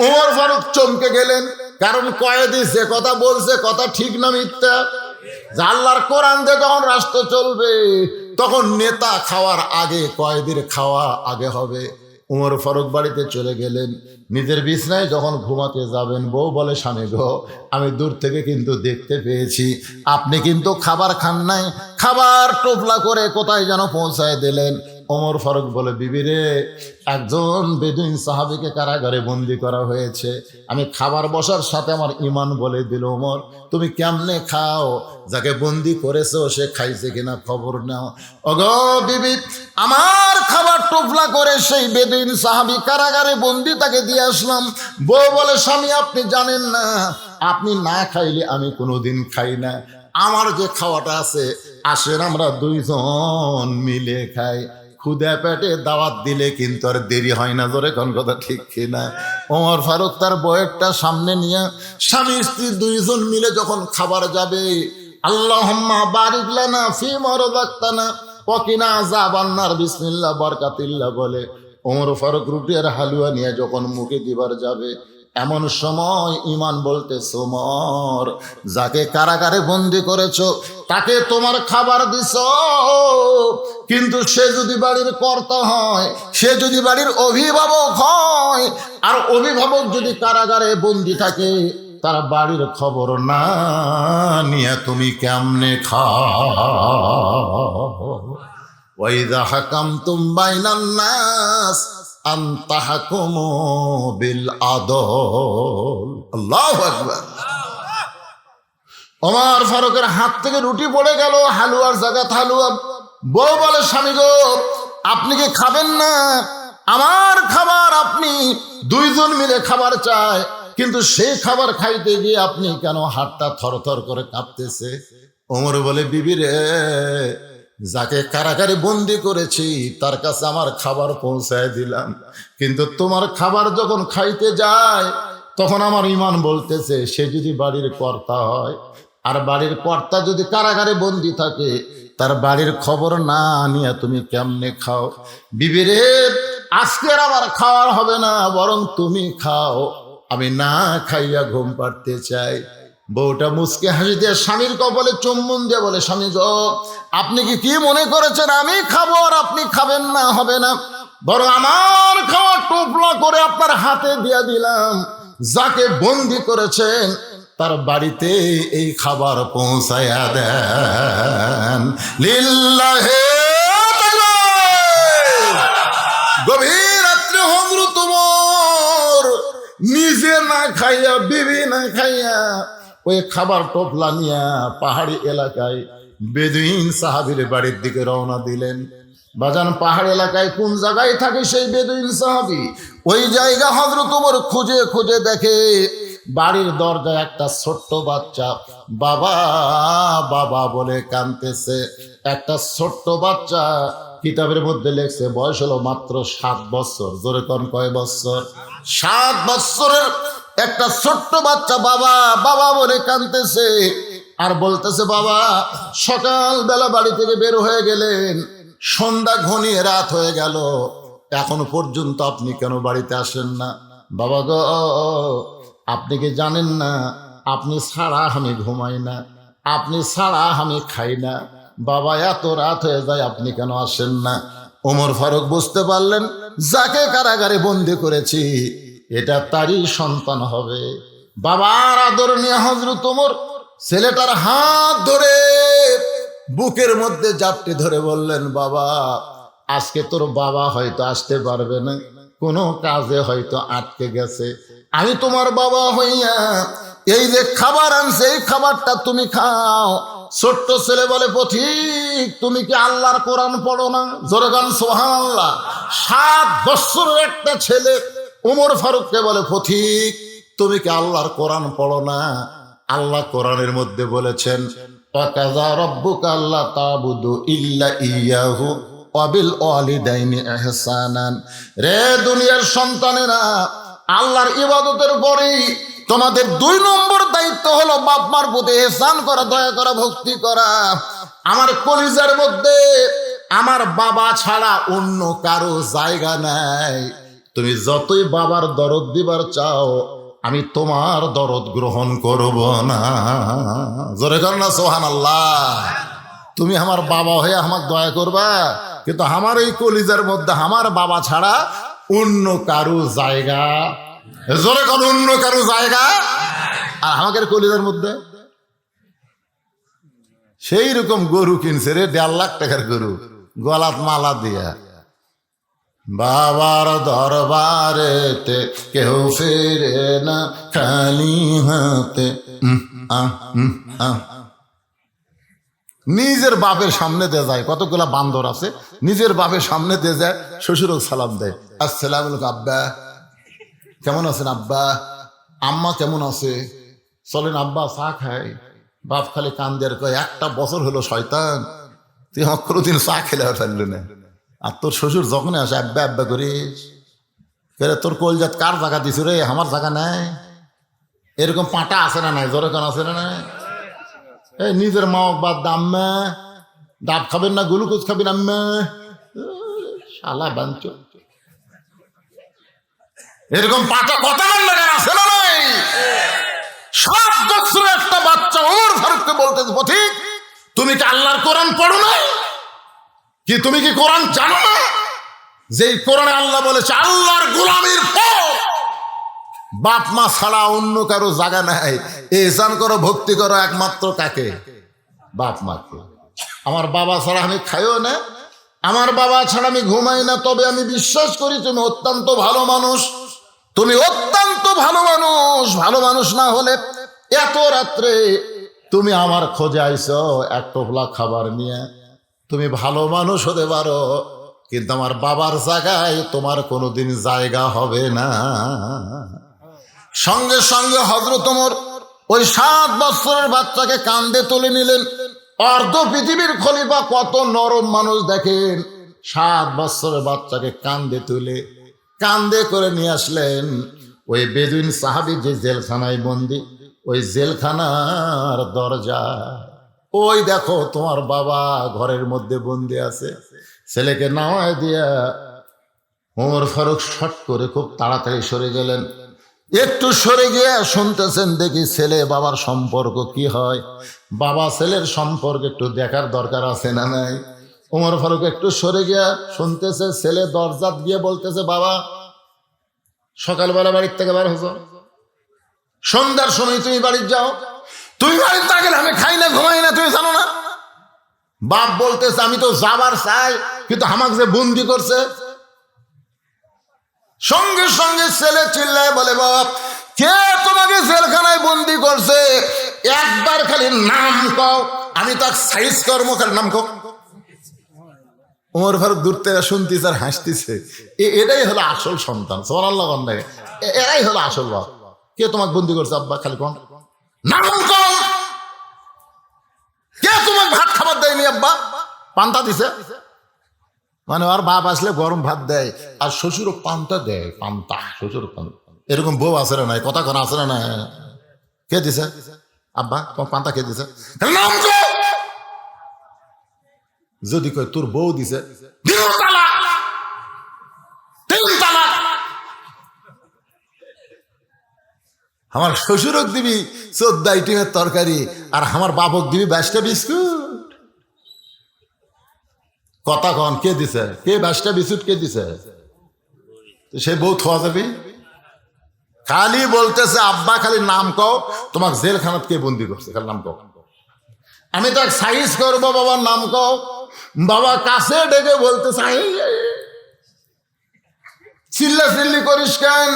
ওমর ফারুক চমকে গেলেন, কারণ কয়েদি যে কথা বলছে কথা ঠিক না মিথ্যা? আল্লাহর কোরআন দিয়ে যখন রাষ্ট্র চলবে তখন নেতা খাওয়ার আগে কয়েদির খাওয়া আগে হবে। উমর ফারুক বাড়িতে চলে গেলেন, নিজের বিছনায় যখন ঘুমাতে যাবেন বউ বলে, স্বামী গো, আমি দূর থেকে কিন্তু দেখতে পেয়েছি আপনি কিন্তু খাবার খান নাই, খাবার টোপলা করে কোথায় যেন পৌঁছায় দিলেন। ওমর ফারুক বলে, বিবি রে, একজন বেদুইন সাহাবীকে কারাগারে বন্দি করা হয়েছে, আমি খাবার বসার সাথে আমার ইমান বলে দিল, ওমর তুমি কেমনে খাও? যাকে বন্দি করেছো সে খাইছে কিনা খবর নাও। ওগো বিবি, আমার খাবার টোপলা করে সেই বেদুইন সাহাবী কারাগারে বন্দি তাকে দিয়ে আসলাম। বউ বলে, স্বামী আপনি জানেন না, আপনি না খাইলে আমি কোনোদিন খাই না। আমার যে খাওয়াটা আছে, আসেন আমরা দুইজন মিলে খাই। ক্ষুদা পেটে দাওয়াত দিলে কিন্তু আর দেরি হয় না, জোরে কোন কথা ঠিক কিনা? ওমর ফারুক তার বউয়েরটা সামনে নিয়ে স্বামী স্ত্রী দুইজন মিলে যখন খাবার যাবে, আল্লাহুম্মা বারিক লানা ফিমা রাযাকতানা ওয়া কিনা আযাবান নার বিসমিল্লাহ বারাকাতিল্লাহ বলে ওমর ফারুক রুটি আর হালুয়া নিয়ে যখন মুখে দিবার যাবে, এমন সময় ইমান বলতেছে, ওমর যাকে কারাগারে বন্দি করেছো তাকে তোমার খাবার দিছ, কিন্তু সে যদি বাড়ির কর্তা হয়, সে যদি বাড়ির অভিভাবক হয়, আর অভিভাবক যদি কারাগারে বন্দি থাকে, তার বাড়ির খবর না নিয়ে তুমি কেমনে খাও? ওয়াইদা হাকামতুম বাইনান নাস আন তাহকুমু বিল আদল। আল্লাহু আকবার। ওমর ফারুকের হাত থেকে রুটি পড়ে গেল, হালুয়ার জায়গায় হালুয়া। বউ বলে, স্বামী গো, আপনি কি খাবেন না? আমার খাবার আপনি দুইজন মিলে খাবার চায়, কিন্তু সেই খাবার খাইতে গিয়ে আপনি কেন হাতটা থরথর করে কাঁপতেছে? ওমর বলে, বিবি রে, যাকে কারাগারে বন্দি করেছি তার কাছে আমার খাবার পৌঁছায় দিলাম, কিন্তু তোমার খাবার যখন খাইতে যায় তখন আমার ইমান বলতেছে সে যদি বাড়ির কর্তা হয়, আর বাড়ির কর্তা যদি কারাগারে বন্দি থাকে, তার বাড়ির খবর না নিয়ে তুমি কেমনে খাও? বিবি রে, আজকের আবার খাওয়ার হবে না, বরং তুমি খাও, আমি না খাইয়া ঘুম পাড়তে চাই। বউটা মুচকে হাসি দিয়ে স্বামীর কপালে চুম্বন দিয়ে বলে, স্বামী গো, আপনি কি মনে করেছেন আমি খাবো আর আপনি খাবেন না? হবে না, বরং আমার খাওয়া টোপলা করে আপনার হাতে দিয়ে দিলাম, যাকে বন্দি করেছেন তার বাড়িতে এই খাবার পৌঁছায়া দেন। লিল্লাহে গভীর রাত্রে হযরত ওমর নিজে না খাইয়া, বিবি না খাইয়া, ওই খাবার টোপলা নিয়ে পাহাড়ি এলাকায় বেদুইন সাহাবীর বাড়ির দিকে রওনা দিলেন। বাজান, পাহাড় এলাকায় কোন জায়গায় থাকে সেই বেদুইন সাহাবী? ওই জায়গা হযরত ওমর খুঁজে খুঁজে দেখে বাড়ির দরজায় একটা ছোট্ট বাচ্চা বাবা বাবা বলে কাঁদতেছে। একটা ছোট্ট বাচ্চা, কিতাবের মধ্যে লেখছে বয়স হলো মাত্র 7 বছর। জোরে কোন কয় বছর? 7 বছরের একটা ছোট্ট বাচ্চা বাবা বাবা বলে কাঁদতেছে আর বলতেছে, বাবা সকালবেলা বাড়ি থেকে বের হয়ে গেলেন, সন্ধ্যা ঘনিয়ে রাত হয়ে গেল, এখনো পর্যন্ত আপনি কেন বাড়িতে আসেন না? বাবা গো, আপনি কি জানেন না আপনি ছাড়া আমি ঘুমাই না, আপনি ছাড়া আমি খাই না, বাবা এত রাত হয়ে যায়, আপনি কেন আসেন না? ওমর ফারুক বুঝতে পারলেন যাকে কারাগারে বন্দি করেছি এটা তারই সন্তান হবে। বাবার আদর নিয়ে হযরত ওমর ছেলেটার হাত ধরে বুকের মধ্যে জাপটে ধরে বললেন, বাবা আজকে তোর বাবা হয়তো আসতে পারবে না, কোনো কাজে হয়তো আটকে গেছে, আমি তোমার বাবা হইয়া এই যে খাবার আনছে এই খাবারটা তুমি খাও। ছোট্ট ছেলে বলে, পথিক তুমি কি আল্লাহর কোরআন পড়ো না? জোরে গান সুবহানাল্লাহ। 7 বছরের একটা ছেলে ওমর ফারুককে বলে, পথিক তুমি কি আল্লাহর কোরআন পড়ো না? আল্লাহ কোরআনের মধ্যে বলেছেন, ওয়াকাযা রাব্বুকা আল্লা তা'বুদু ইল্লা ইয়াহু ওয়া বিল ওয়ালিদাইনি ইহসানান। রে দুনিয়ার সন্তানেরা, আল্লাহর ইবাদতের পরেই তোমাদের 2 নম্বর দায়িত্ব হলো বাপ মার প্রতি ইহসান করা, দয়া করা, ভক্তি করা। আমার কলিজার মধ্যে আমার বাবা ছাড়া অন্য কারো জায়গা নাই। তুমি যতই বাবার দরদ দিবার চাও, আমি তোমার দরদ গ্রহণ করব না। জোরে কর না সুবহানাল্লাহ। তুমি আমার বাবা হয়ে আমাকে দয়া করবা, কিন্তু আমার এই কলিজার মধ্যে আমার বাবা ছাড়া অন্য কারো জায়গা, জোরে কর, অন্য কারো জায়গা। আর আমাদের কলিজার মধ্যে সেই রকম গরু কিনছে রে, 1.5 লাখ টাকার গরু, গলাত মালা দিয়া। বাবার দরবারেতে কেউ ফিরে না খালি হাতে। নিজের বাপের সামনে দিয়ে যায়, কতগুলা বান্দর আছে, নিজের বাপের সামনে দিয়ে যায়, শ্বশুরও সালাম দেয়, আসসালামু আলাইকুম আব্বা, কেমন আছেন আব্বা, আম্মা কেমন আছে, চলেন আব্বা চা খাই। বাপ খালি কান দিয়ে কয়, 1টা বছর হলো শয়তান, তুই আমার কোনোদিন চা খেলে ফেললি না। আর তোর শ্বশুর যখন আসে আব্বা আব্বা করিস, তোর কলজাত কার জায়গা দিছ রে, আমার জায়গা নাই। এরকম পাটা আছে না নাই, জোরে কান আছে না নাই? এই নিজের মা বাদ আম্মা, ডাব খাবেন না গ্লুকোজ খাবেন আম্মা, শালা বাঞ্চ। এরকম পাটা কথা আছে না নাই? 7 বছরের একটা বাচ্চা ওমর ফারুককে বলতেছে, পথিক তুমি কি আল্লাহর কোরআন পড়ো না? কি তুমি কি কোরআন জানো না? যেই কোরআনে আল্লাহ বলেছে আল্লাহর গোলামির পর বাপ মা ছাড়া অন্য কারো জায়গা নাই, ইহসান করো, ভক্তি করো একমাত্র কাকে? বাপ মাকে। আমার বাবা ছাড়া আমি খাইও না, আমার বাবা ছাড়া আমি ঘুমাই না, তবে আমি বিশ্বাস করি তুমি অত্যন্ত ভালো মানুষ, তুমি অত্যন্ত ভালো মানুষ। ভালো মানুষ না হলে এত রাত্রে তুমি আমার খোঁজে আইছো 1 টোপলা খাবার নিয়ে। তুমি ভালো মানুষ হতে পারো, কিন্তু আমার বাবার জায়গায় তোমার কোনোদিন জায়গা হবে না। সঙ্গে সঙ্গে হযরত ওমর ওই 7 বছরের বাচ্চাকে কান্দে তুলে নিলেন। অর্ধ পৃথিবীর খলিফা কত নরম মানুষ দেখেন, 7 বছরের বাচ্চাকে কান্দে তুলে কান্দে করে নিয়ে আসলেন। ওই বেদুইন সাহাবী যে জেলখানায় বন্দি, ওই জেলখানার দরজা, ওই দেখো তোমার বাবা ঘরের মধ্যে বন্দি আছে। ছেলেকে নামায় দিয়া ওমর ফারুক শট করে খুব তাড়াতাড়ি সরে গেলেন। একটু সরে গিয়ে শুনতেছেন দেখি ছেলে বাবার সম্পর্ক কি হয়, বাবা ছেলের সম্পর্ক একটু দেখার দরকার আছে না নাই? ওমর ফারুক একটু সরে গিয়া শুনতেছে, ছেলে দরজাত গিয়ে বলতেছে, বাবা সকালবেলা বাড়ির থেকে বার হছো, সন্ধ্যার সময় তুমি বাড়ি যাও, তুমি বাড়ির না গেলে আমি খাই না ঘুমাই না, তুমি জানো না? বাপ বলতেছে আমি তো যাবার চাই, কিন্তু আমাকে যে বন্দি করছে। সঙ্গে সঙ্গে ছেলে চিল্লায় বলে, বাপ কে তোমাকে জেলখানায় বন্দি করছে? একবার খালি নাম কও, আমি তো সাইজ কর্ম, খালি নাম কও। ওমর ফারুক দূর থেকে শুনতেছে আর হাসতেছে। এটাই হলো আসল সন্তান, সুবহানাল্লাহ। এরাই হলো আসল বাপ। কে তোমাকে বন্দি করছে আব্বা? খালি কোন নাম কও। কে তোমাকে ভাত খাবার দেয়নি আব্বা? পান্তা দিছে। মানে ওর বাপ আসলে গরম ভাত দেয়, আর শ্বশুরও পান্তা দেয়, পান্তা, শ্বশুর পান্তা। এরকম বউ আছে না নাই? কথা আছে না না? কে দিছে আব্বা তোমার পান্তা? কে দিছে? নাম কও। যদি কয় তোর বউ দিছে, আমার শ্বশুরক দিবি 14 আইটেমের তরকারি, আর আমার বাপক দিবি 22টা বিস্কুট। কথা কন, কে দিছে? কে 22টা বিস্কুট কে দিছে? সে বউ থোয়া যাবি? খালি বলতেছে আব্বা খালি নাম কও, তোমাকে জেলখানাত কে বন্দি করছে? খালি নাম কও। আমি তো সাইজ করবো, বাবার নাম কও। বাবা কাছে ডেকে বলতে চাই, চিল্লা চিল্লি করিস কেন?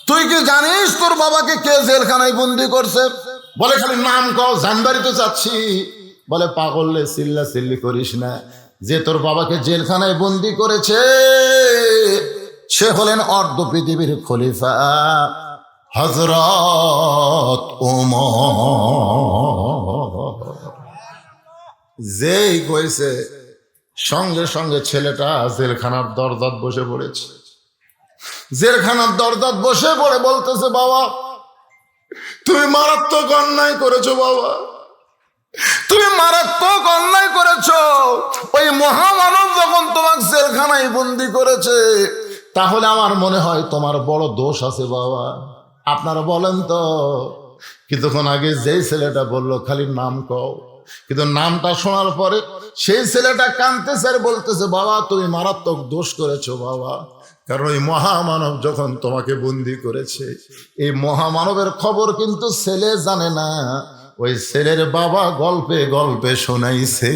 তুই কি জানিস তোর বাবাকে কে জেলখানায় বন্দি করছে? বলে খালি নাম কও, জানবারই তো চাচ্ছি। বলে পাগলে চিল্লা চিল্লি করিস না, যে তোর বাবাকে জেলখানায় বন্দি করেছে সে হলেন অর্ধ পৃথিবীর খলিফা হযরত ওমর। যেই কইছে সঙ্গে সঙ্গে ছেলেটা জেলখানার দরজাত বসে পড়েছে। জেলখানার দরজাত বসে পড়ে বলতেছে, বাবা তুমি মারাত্মক অন্যায় করেছো বাবা, তুমি মারাত্মক অন্যায় করেছো। ওই মহামানব যখন তোমাকে জেলখানায় বন্দি করেছে, তাহলে আমার মনে হয় তোমার বড় দোষ আছে বাবা। আপনারা বলেন তো। কিছুক্ষণ আগে যেই ছেলেটা বললো খালি নাম কও, কিন্তু নামটা শোনার পরে সেই ছেলেটা কাঁদতেছে আর বলতেছে বাবা তুমি মারাত্মক দোষ করেছো বাবা। কারণ ওই মহামানব যখন তোমাকে বন্দি করেছে, এই মহামানবের খবর কিন্তু ছেলে জানে না, ওই ছেলের বাবা গল্পে গল্পে শোনাইছে।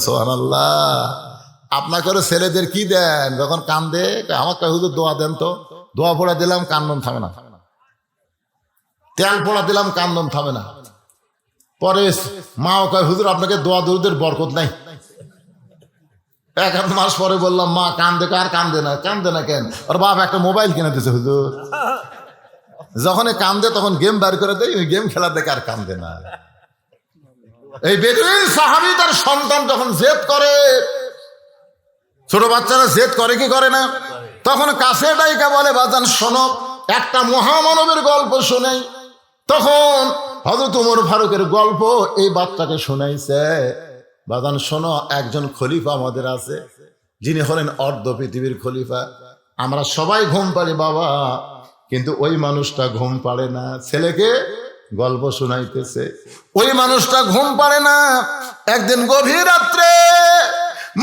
সুবহানাল্লাহ। আপনাকে ছেলেদের কি দেন যখন কান্দে? আমাকে হুজুর দোয়া দেন তো। দোয়া পড়া দিলাম কান্দন থামে না, তেল পড়া দিলাম কান্দন থামে না। পরে মাও কয় হুজুর আপনাকে দোয়া দরুদের বরকত নাই। এক আধ মাস পরে বললাম মা কান্দে, আর কান্দে না। কান্দে না কেন? ওর বাপ একটা মোবাইল কিনে দিয়েছে হুজুর। যখন কান্দে তখন গেম বার করে দেয়, ওই গেম খেলা দেখে আর কান্দে না। এই বেদুইন সাহাবী তার সন্তান যখন জেদ করে, ছোট বাচ্চারা জেদ করে কি করে না, তখন কাছে ডাইকা বলে বাজান শোনো একটা মহামানবের গল্প শোনাই। তখন হযরত ওমর ফারুকের গল্প এই বাচ্চাকে শোনাইছে। বাজান শোনো, একজন খলিফা আমাদের আছে, যিনি হলেন অর্ধ পৃথিবীর খলিফা। আমরা সবাই ঘুম পাড়ি বাবা, কিন্তু ওই মানুষটা ঘুম পাড়ে না। ছেলেকে গল্প শোনাইতেছে, ওই মানুষটা ঘুম পাড়ে না। একদিন গভীর রাত্রে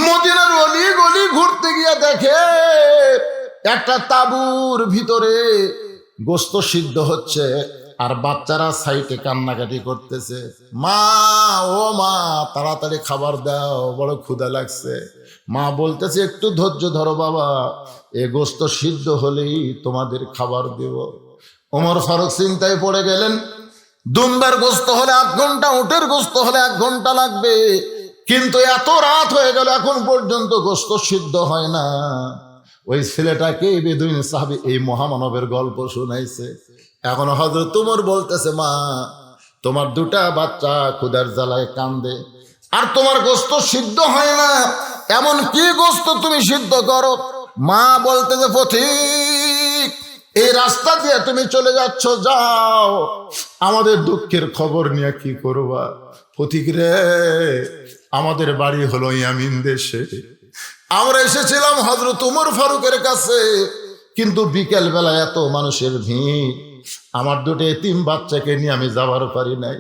মদিনার অলি গলি ঘুরতে গিয়ে দেখে একটা তাঁবুর ভিতরে গোশত সিদ্ধ হচ্ছে, আর বাচ্চারা সাইটে কান্নাকাটি করতেছে। মা, ও মা, তাড়াতাড়ি খাবার দাও, বড় ক্ষুধা লাগছে। মা বলতেছে একটু ধৈর্য ধরো বাবা, এ গোশত সিদ্ধ হলেই তোমাদের খাবার দেব। ওমর ফারুক চিন্তায় পড়ে গেলেন, দুম্বার গোশত হলে 8 ঘন্টা, উটের গোশত হলে 1 ঘন্টা লাগবে, কিন্তু এত রাত হয়ে গেল এখন পর্যন্ত গোশত সিদ্ধ হয় না। ওই ছেলেটাকে বেদুইন সাহাবী এই মহামানবের গল্প শুনাইছে। এখন হযরত ওমর বলতেছে মা, তোমার 2টা বাচ্চা ক্ষুধার জ্বালায় কান্দে, আর তোমার গোশত সিদ্ধ হয় না, এমন কি গোশত তুমি সিদ্ধ করো? মা বলতেছে পথিক, এই রাস্তা দিয়ে তুমি চলে যাচ্ছ, যাও, আমাদের দুঃখের খবর নিয়ে কি করবা? পথিক রে, আমাদের বাড়ি হলো ইয়ামিন দেশে, আমরা এসেছিলাম হযরত ওমর ফারুকের কাছে, কিন্তু বিকেল বেলা এত মানুষের ভিড়, আমার 2টা এতিম বাচ্চাকে নিয়ে আমি যাবার পারি নাই।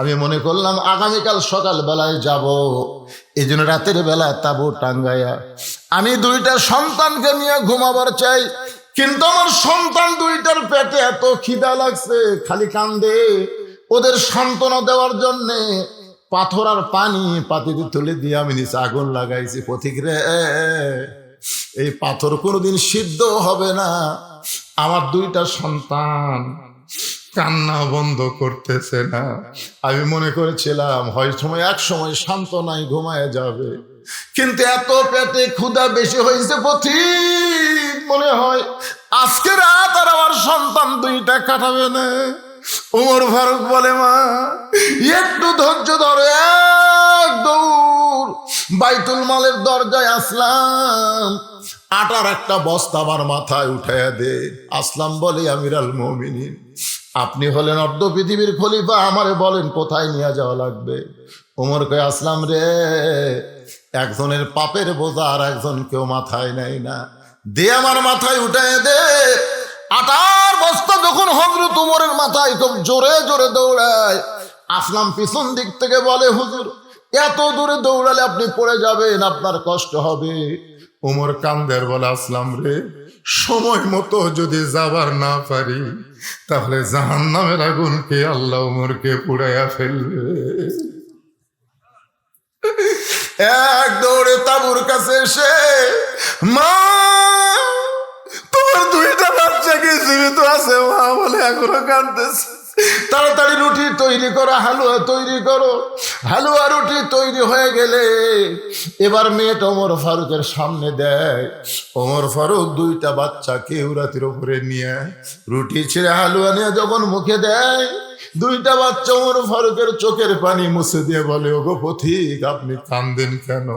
আমি মনে করলাম আগামীকাল সকাল বেলায় যাব, এই জন্য রাতের বেলা তাঁবু টাঙ্গাইয়া আমি 2টা সন্তানকে নিয়ে ঘুমাবার চাই, কিন্তু আমার সন্তান 2টার পেটে এত খিদা লাগছে, খালি কান্দে। ওদের সান্ত্বনা দেওয়ার জন্যে পাথর আর পানি পাতিতে তুলে দিয়ে আমি নিচে আগুন লাগাইছি। পথিক রে, এই পাথর কোনোদিন সিদ্ধ হবে না। আমার 2টা সন্তান কান্না বন্ধ করতেছে না। আমি মনে করেছিলাম হয় সময় এক সময় সান্ত্বনায় ঘুমায় যাবে, কিন্তু এত পেটে ক্ষুধা বেশি হয়েছে পথিক, মনে হয় আজকে রাত আর আমার সন্তান 2টা কাটাবে না। ওমর ফারুক বলে মা একটু ধৈর্য ধরো, এক দৌড় বাইতুল মালের দরজায় আসলাম, আটার একটা বস্তা আমার মাথায় উঠাইয়া দে। আসলাম বলে আমিরাল মুমিনিন, আপনি হলেন অর্ধ পৃথিবীর খলিফা, আমারে বলেন কোথায় নিয়ে যাওয়া লাগবে? ওমর কয় আসলাম রে, একজনের পাপের বোঝা আর একজন কেউ মাথায় নেয় না, দে আমার মাথায় উঠাইয়া দে। আটার বস্তা যখন হযরত ওমরের মাথায় খুব জোরে জোরে দৌড়ায়, আসলাম পিছন দিক থেকে বলে হুজুর এত দূরে দৌড়ালে আপনি পড়ে যাবেন, আপনার কষ্ট হবে। ওমর কান্দের বলে আসলাম রে, সময় মতো যদি যাবার না পারি তাহলে জাহান্নামের আগুনকে আল্লাহ ওমরকে পুড়াইয়া ফেলবে। এক দৌড়ে তাঁবুর কাছে এসে মা, তোমার 2টা বাচ্চা কি জীবিত আছে? মা বলে এখনো কাঁদতেছে। তাড়াতাড়ি রুটি তৈরি করো, হালুয়া তৈরি করো। হালুয়া রুটি তৈরি হয়ে গেলে এবার মেয়েটা ওমর ফারুকের সামনে দেয়। ওমর ফারুক 2টা বাচ্চাকে উরাতির উপরে নিয়ে রুটি ছেড়ে হালুয়া নিয়ে যখন মুখে দেয়, 2টা বাচ্চা ওমর ফারুকের চোখের পানি মুছে দিয়ে বলে ওগো পথিক, আপনি কাঁদেন কেন?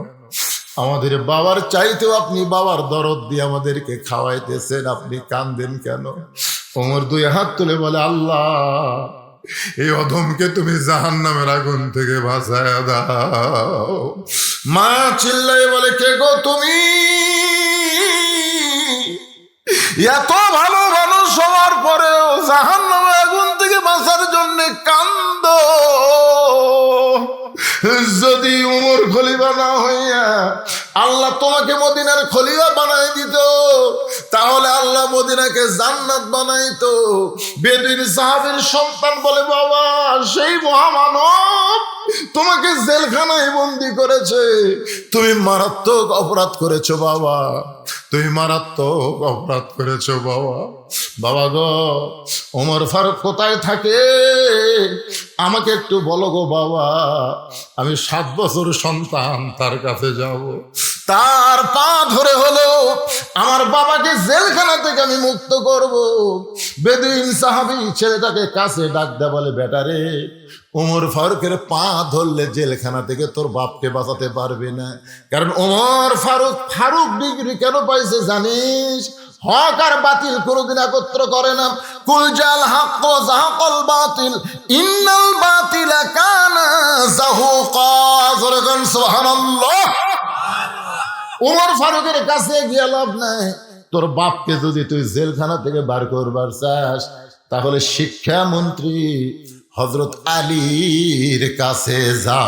আমাদের বাবার চাইতেও আপনি বাবার দরদ দিয়ে আমাদেরকে খাওয়াইতেছেন, আপনি কাঁদেন কেন? ওমর দুই হাত তুলে বলে, আল্লাহ এই অধমকে তুমি জাহান্নামের আগুন থেকে বাঁচায়া দাও। মা চিল্লাই বলে, কে গো তুমি? এত ভালো মানুষ হওয়ার পরেও জাহান্নামের আগুন থেকে বাঁচার জন্য কান্দ। যদি উমর খলিফা না হইয়া আল্লাহ তোমাকে মদিনার খলিফা বানাই দিত, তাহলে আল্লাহ মদিনাকে জান্নাত বানাইতো। বেদুইন সাহাবীর সন্তান বলে, বাবা সেই মহামানব তোমাকে জেলখানায় বন্দি করেছে, তুমি মারাত্মক অপরাধ করেছো বাবা, তুমি মারাত্মক অপরাধ করেছো বাবা। বাবা গো, ওমর ফারুক কোথায় থাকে আমাকে একটু বলো গো বাবা, আমি 7 বছর সন্তান তার কাছে যাব, তার পা ধরে হলো আমার বাবাকে জেলখানা থেকে আমি মুক্ত করব। বেদুইন সাহাবী ছেলেটাকে কাছে ডাক দেয়া বলে, বেটারে ওমর ফারুকের পা ধরলে জেলখানা থেকে তোর বাপকে বাঁচাতে পারবে না। কারণ ওমর ফারুক ডিগ্রি কেন পাইছে জানিস? হক আর বাতিল কোনদিন একত্র করে না। কুল জাল হক ওয়া যাহাকাল বাতিল ইন্নাল বাতিলা কানা যাহুকা। সুবহানাল্লাহ। ওমর ফারুকের কাছে গিয়ে লাভ নাই। তোর বাপকে যদি তুই জেলখানা থেকে বার করবার চাস, তাহলে শিক্ষামন্ত্রী হযরত আলীর কাছে যা।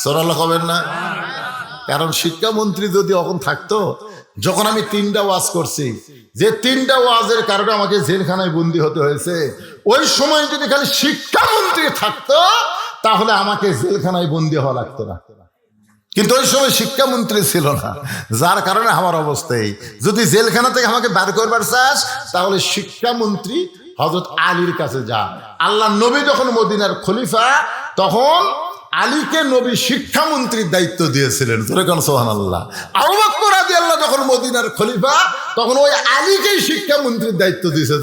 সুবহানাল্লাহ কবেন না? কারণ শিক্ষামন্ত্রী যদি এখন থাকতো, যখন আমি 3টা ওয়াজ করছি, যে 3টা ওয়াজের কারণে আমাকে জেলখানায় বন্দী হতে হয়েছে, ওই সময় যদি খালি শিক্ষামন্ত্রী থাকতো তাহলে আমাকে জেলখানায় বন্দী হওয়া লাগতো না। কিন্তু ওই সময় শিক্ষামন্ত্রী ছিল না, যার কারণে আমার অবস্থায়। যদি জেলখানা থেকে আমাকে বার করবার চাস, তাহলে শিক্ষামন্ত্রী হযরত আলীর কাছে যা। আল্লাহ নবী যখন মদিনার খলিফা, তখন আলীকে নবী শিক্ষামন্ত্রীর দায়িত্ব দিয়েছিলেন। সুবহানাল্লাহ। আবু বকর রাদিয়াল্লাহু যখন মদিনার খলিফা, তখন ওই আলীকেই শিক্ষামন্ত্রীর দায়িত্ব দিয়েছে।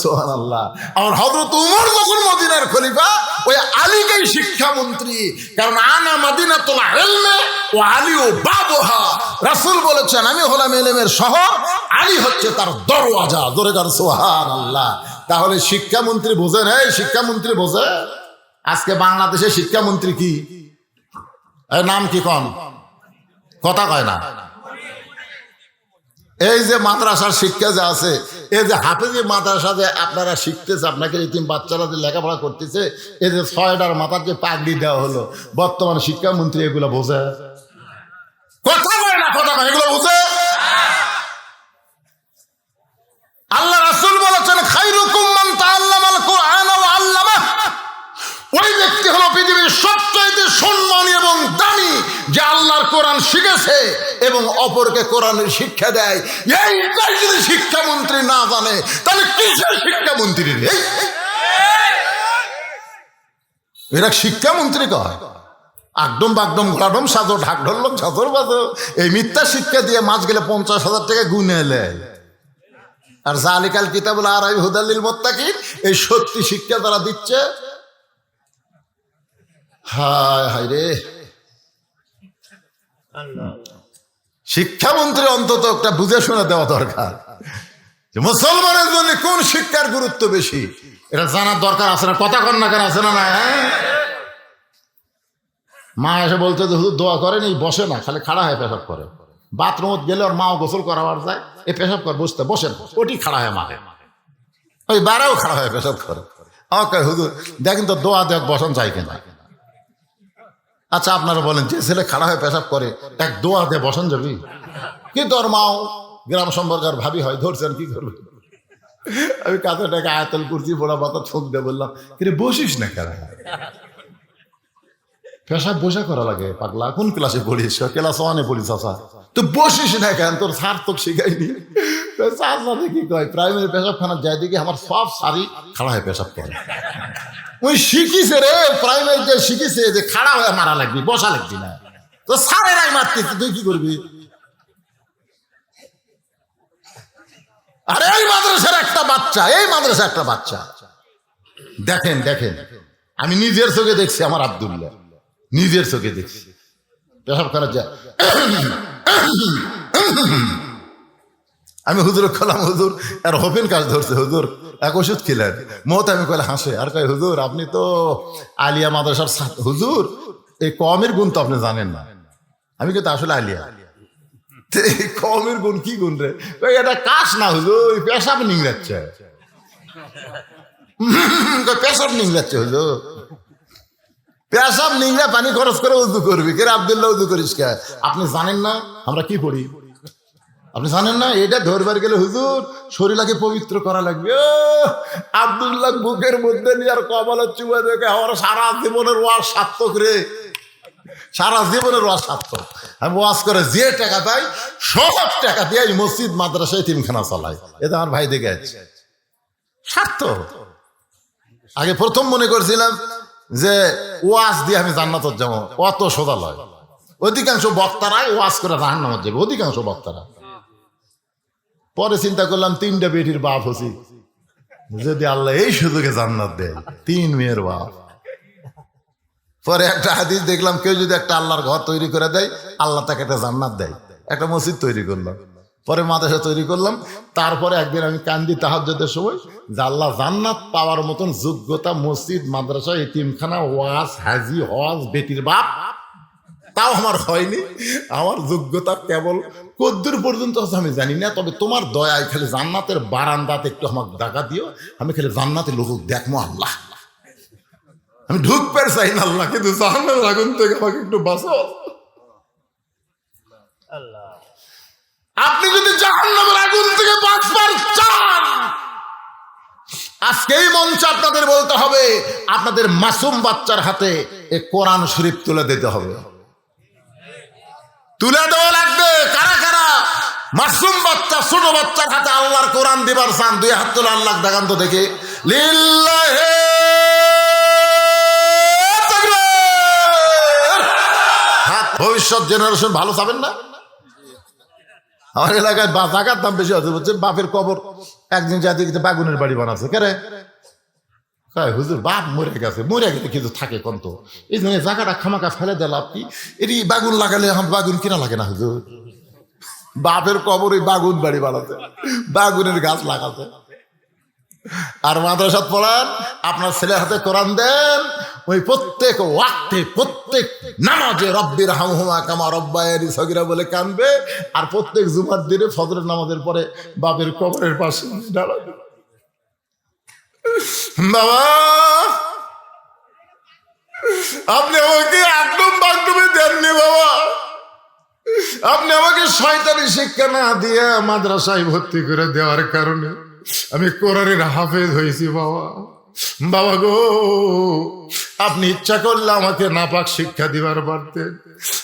সুবহানাল্লাহ। আর হযরত উমর যখন মদিনার খলিফা, ওই আলীকেই শিক্ষামন্ত্রী। কারণ আনা মাদিনাতুল ইলমি ওয়া আলীউ বাবুহা। রাসূল বলেছেন, আমি হলাম ইলমের শহর, আলী হচ্ছে তার দরওয়াজা। সুবহানাল্লাহ। তাহলে শিক্ষামন্ত্রী বোঝেন, এই শিক্ষামন্ত্রী বোঝে। আজকে বাংলাদেশে শিক্ষামন্ত্রী কি নাম কি কন কথা কয় না। এই যে মাদ্রাসার শিক্ষা যে আছে, এই যে হাফেজি মাদ্রাসা যে আপনারা শিখতেছে, আপনাকে এতিম বাচ্চারা যে লেখাপড়া করতেছে, এই যে 6টার মাথার যে পাগড়ি দেওয়া হলো, বর্তমান শিক্ষামন্ত্রী এগুলো বোঝে? কথা কয় না, কথা কয়, এগুলো বোঝে? আল্লাহ রাসূল বলেছেন, খায়রুকুম মান তাআল্লামাল কুরআন ওয়া আল্লামাহ। ওই ব্যক্তি হলো পৃথিবীর সবচেয়ে সম্মানী এবং দামি, যে আল্লাহর কোরআন শিখেছে এবং অপরকে কোরআনের শিক্ষা দেয়। এইটাই যদি শিক্ষামন্ত্রী না জানে, তাহলে কিসের শিক্ষামন্ত্রী? এরা শিক্ষামন্ত্রী কয়? আকডম বাগডম ঘোড়াডম সাজো ঢাক ঢোলক ঝাঁঝর বাজো, এই মিথ্যা শিক্ষা দিয়ে মাস গেলে 50,000 টাকা গুনে এলে। আর জালিকাল কিতাবুল আরাই হুদাল লিল মুত্তাকিন, এই সত্যি শিক্ষা তারা দিচ্ছে। হায় হায় রে, শিক্ষামন্ত্রী অন্তত একটা বুঝে শুনে দেওয়া দরকার যে মুসলমানের জন্য কোন শিক্ষার গুরুত্ব বেশি, এটা জানার দরকার আছে না? কথা কন না কেন, আছে না? না, মা এসে বলতে হুজুর দোয়া করেন, এই বসে না, খালি খাড়া হয়ে পেশাব করে। বাথরুমত গেলে ওর মাও গোসল করাবার যায়, এই পেশাব কর, বসতে বসেন, ওটি খাড়া হয়ে মারে, ওই বারাও খাড়া হয়ে পেশাব করে। ওকে হুজুর দেখেন তো দোয়া দেখ বসন চাই কেনা। আচ্ছা আপনারা বলেন, যে ছেলে খাড়া হয়ে পেশাব করে, এক দোয়া দিয়ে বসন যাবি? কি তোর মাও গ্রাম সম্পর্কের ভাবি হয়, ধরছেন কি করবে? আমি কাছে টাকা আয়াতুল কুরসি বড় মাথা ঠোক দিয়ে বললাম, কিন্তু বসিস না কেন? পেশাব বসে করা লাগে পাগলা, কোন ক্লাসে পড়িস? ক্লাস 1-এ পড়িস। আচ্ছা তো বসিস না কেন? তোর স্যার তো শিখাইনি। স্যার সাথে কি কয়, প্রাইমারি পেশাবখানার যাই দেখি আমার সব সারি খাড়া হয়ে পেশাব করে। ওই শিখিছে রে, প্রাইমারিতে শিখিছে যে খাড়া হয়ে মারা লাগবি, বসা লাগবি না। তো স্যারেরাই মারতেছে, তুই কি করবি? আরে এই মাদ্রাসার একটা বাচ্চা, এই মাদ্রাসার একটা বাচ্চা, দেখেন দেখেন, আমি নিজের চোখে দেখছি, আমার আব্দুল্লাহ নিজের চোখে দেখছি পেশাব করার যায়। আমি হুজুর কলাম, হুজুর আর হোপেন কাজ ধরছে, হুজুর এক ওষুধ খেলেন। মত আমি কইলে হাসে আর কয়, হুজুর আপনি তো আলিয়া মাদ্রাসার ছাত্র, হুজুর এই কমের গুণ তো আপনি জানেন না। আমি কিন্তু আসলে আলিয়া, কমের গুণ কি গুণ রে? এটা কাশ না হুজুর, পেশাব নিংড়াচ্ছে, পেশাব নিংড়াচ্ছে হুজুর, পেশাব নিংড়া পানি খরচ করে উজু করবি কে? আব্দুল্লাহ উজু করিস কে? আপনি জানেন না আমরা কি পড়ি? আপনি জানেন না এটা ধরবার গেলে হুজুর শরীরকে পবিত্র করা লাগবে। আব্দুল্লাহ বুকের মধ্যে নিয়ে আর কপালের চুবা দেখে আমার সারা জীবনের ওয়াজ সার্থক রে, সারা জীবনের ওয়াজ সার্থক। আমি ওয়াজ করে যে টাকা পাই সব টাকা দিয়ে মসজিদ মাদ্রাসা এতিমখানা চালাই, এটা আমার ভাই দেখে সার্থক। আগে প্রথম মনে করছিলাম যে ওয়াজ দিয়ে আমি জান্নাতত যাবো, অত সোজা লয়। অধিকাংশ বক্তারাই ওয়াজ করে জাহান্নামত যাবে, অধিকাংশ বক্তারা। পরে চিন্তা করলাম 3টা বেটির বাপ হচ্ছি, যদি আল্লাহ এই সুযোগে জান্নাত দেয়, 3 মেয়ের বাপ। পরে একটা হাদিস দেখলাম, কেউ যদি একটা আল্লাহর ঘর তৈরি করে দেয় আল্লাহ তাকে একটা জান্নাত দেয়। একটা মসজিদ তৈরি করলাম, পরে মাদ্রাসা তৈরি করলাম। তারপরে একদিন আমি কান্দি তাহাজ্জুদের সময় যে আল্লাহ জান্নাত পাওয়ার মতন যোগ্যতা মসজিদ মাদ্রাসা এতিমখানা ওয়াজ হাজি হজ বেটির বাপ তাও আমার হয়নি। আমার যোগ্যতা কেবল কদ্দুর পর্যন্ত আছে আমি জানি না, তবে তোমার দয়ায় খালি জান্নাতের বারান্দাতে একটু আমাকে দেখা দিও, আমি খালি জান্নাতের লোক দেখবো আল্লাহ। আমি ঢুকতে চাই না আল্লাহ, কিন্তু জাহান্নামের আগুন থেকে আমাকে একটু বাঁচাও। আপনি যদি জাহান্নামের আগুন থেকে বাঁচবার চান, আজকে এই মঞ্চে আপনাদের বলতে হবে, আপনাদের মাসুম বাচ্চার হাতে এই কোরআন শরীফ তুলে দিতে হবে, তুলে দেওয়া লাগবে। কারা কারা মাসুম বাচ্চা ছোট বাচ্চার হাতে আল্লাহর কোরআন দিবার চান? 2 হাত তুলে আল্লাহ দেখান তো দেখে। লিল্লাহি তাকবীর। হাত। ভবিষ্যৎ জেনারেশন ভালো চাবেন না? আমার এলাকায় জায়গার দাম বেশি আছে, বলছে বাপের কবর একদিন জাতিকে বাগুনের বাড়ি বানাচ্ছে। কে রে? হুজুর বাপ মরে গেছে, মরে গেলে কিন্তু থাকে কন্ত, এই জন্য জায়গাটা খামাকা ফেলে দিল। আপনি এটি বাগুন লাগালে আমার বাগুন কিনা লাগে না হুজুর? বাপের কবর ওই বাগুন বাড়ি বানাতে, বাগুনের গাছ লাগাতে। আর মাদ্রাসাত পড়ান, আপনার ছেলের হাতে কোরআন দেন, ওই প্রত্যেক ওয়াক্তে প্রত্যেক নামাজে রব্বির হামহুমা কামা রব্বায়ানি সগীরা বলে কানবে। আর প্রত্যেক জুমার দিনে ফজরের নামাজের পরে বাপের কবরের পাশে দাঁড়াবে। বাবা আপনি আমাকে একদম বাগডুবে দেননি বাবা, আপনি আমাকে শয়তানি শিক্ষা না দিয়ে মাদ্রাসায় ভর্তি করে দেওয়ার কারণে আমি কোরআনের হাফেজ হয়েছি বাবা। বাবা গো, আপনি ইচ্ছা করলে আমাকে নাপাক শিক্ষা দিবার পারতেন,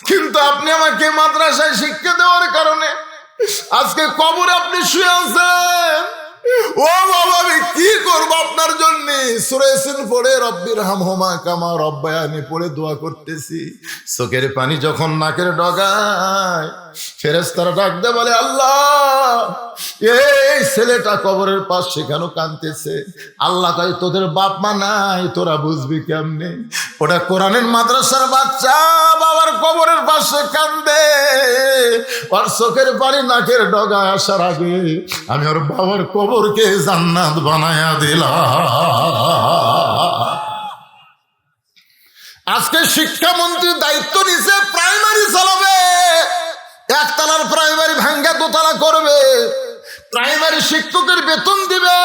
কিন্তু আপনি আমাকে মাদ্রাসায় শিক্ষা দেওয়ার কারণে আজকে কবরে আপনি শুয়ে আছেন। ও বাবা আমি কি করবো আপনার জন্য? সূরা ইয়াসিন পড়ে রব্বির হামহুমা কামা রব্বায়ানি পড়ে দোয়া করতেছি। চোখের পানি যখন নাকের ডগায়, ফেরেশতারা ডাক দেয় বলে আল্লাহ এই ছেলেটা কবরের পাশ সেখানে কাঁদতেছে। আল্লাহ কয় তোদের বাপ মা নাই, তোরা বুঝবি কেমনে? ওটা কোরআনের মাদ্রাসার বাচ্চা, বাবার কবরের পাশে কান্দে, ওর চোখের পানি নাকের ডগায় আসার আগে আমি ওর বাবার কবরকে জান্নাত বানায়া দিলাম। আজকে শিক্ষামন্ত্রী দায়িত্ব নিছে প্রাইমারি চালাবে, একতলার প্রাইমারি ভাঙ্গা দোতলা করবে, প্রাইমারি শিক্ষকের বেতন দিবে।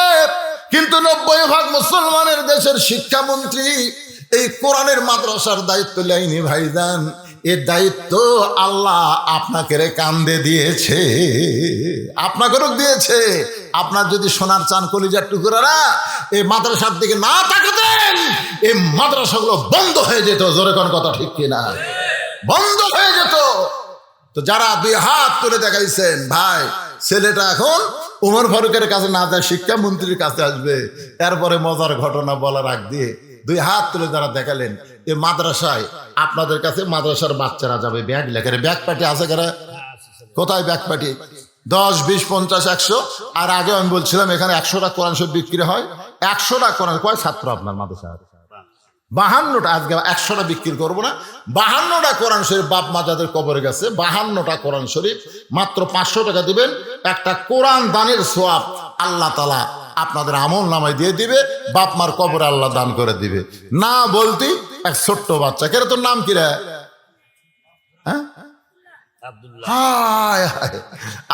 কিন্তু 90% মুসলমানের দেশের শিক্ষামন্ত্রী এই কোরআনের মাদ্রাসার দায়িত্ব লাইনি ভাইজান। এ দায়িত্ব আল্লাহ আপনাকে কান্দে দিয়েছে, আপনাকেও দিয়েছে। আপনার যদি সোনার চান কলিজার টুকরারা এই মাদ্রাসার দিকে না তাকাতেন, এই মাদ্রাসাগুলো বন্ধ হয়ে যেত। জোরে কোন কথা ঠিক কিনা? বন্ধ হয়ে যেত। তো যারা 2 হাত তুলে দেখাইছেন ভাই, ছেলেটা এখন ওমর ফারুকের কাছে না যায় শিক্ষামন্ত্রীর কাছে আসবে, এরপরে মজার ঘটনা বলার আগ দিয়ে 2 হাত তুলে যারা দেখালেন, এই মাদ্রাসায় আপনাদের কাছে মাদ্রাসার বাচ্চারা যাবে ব্যাগ লেখারে। ব্যাগ পাটি আছে কারা? কোথায় ব্যাগ পাটি? 10, 20, 50, 100। আর আগে আমি বলছিলাম এখানে 100টা কোরআন শরীফ বিক্রি হয়। 100টা কোরআন কয় ছাত্র আপনার মাদ্রাসা? 52টা, আজকে 100টা বিক্রি করবো না, 52টা কোরআন শরীফ বাপ মা যাদের কবরে গেছে, 52টা কোরআন শরীফ মাত্র 500 টাকা দিবেন। একটা কোরআন দানের সোয়াব আল্লাহ তাআলা আপনাদের আমল নামায় দিয়ে দিবে, বাপ মার কবরে আল্লাহ দান করে দিবে। না বলতি এক ছোট্ট বাচ্চা, কেন তোর নাম কি রে? হ্যাঁ, হায় হায়,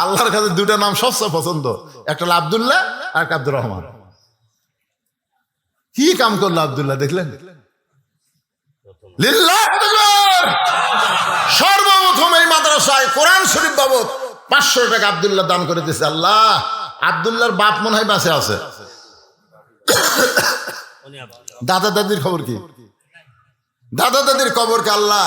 আল্লাহর কাছে দুটা নাম সবচেয়ে পছন্দ, একটা হলো আব্দুল্লাহ আর একটা আব্দুর রহমান। কি কাম করলো আব্দুল্লাহ, দেখলেন? সর্বপ্রথম এই মাদ্রাসায় কোরআন শরীফ বাবদ 500 টাকা আব্দুল্লাহ দান করে দিয়েছে। আল্লাহ, আব্দুল্লাহর বাপ মনে হয় বাঁচে আছে। দাদা দাদির খবর কি? দাদা দাদির কবরকে আল্লাহ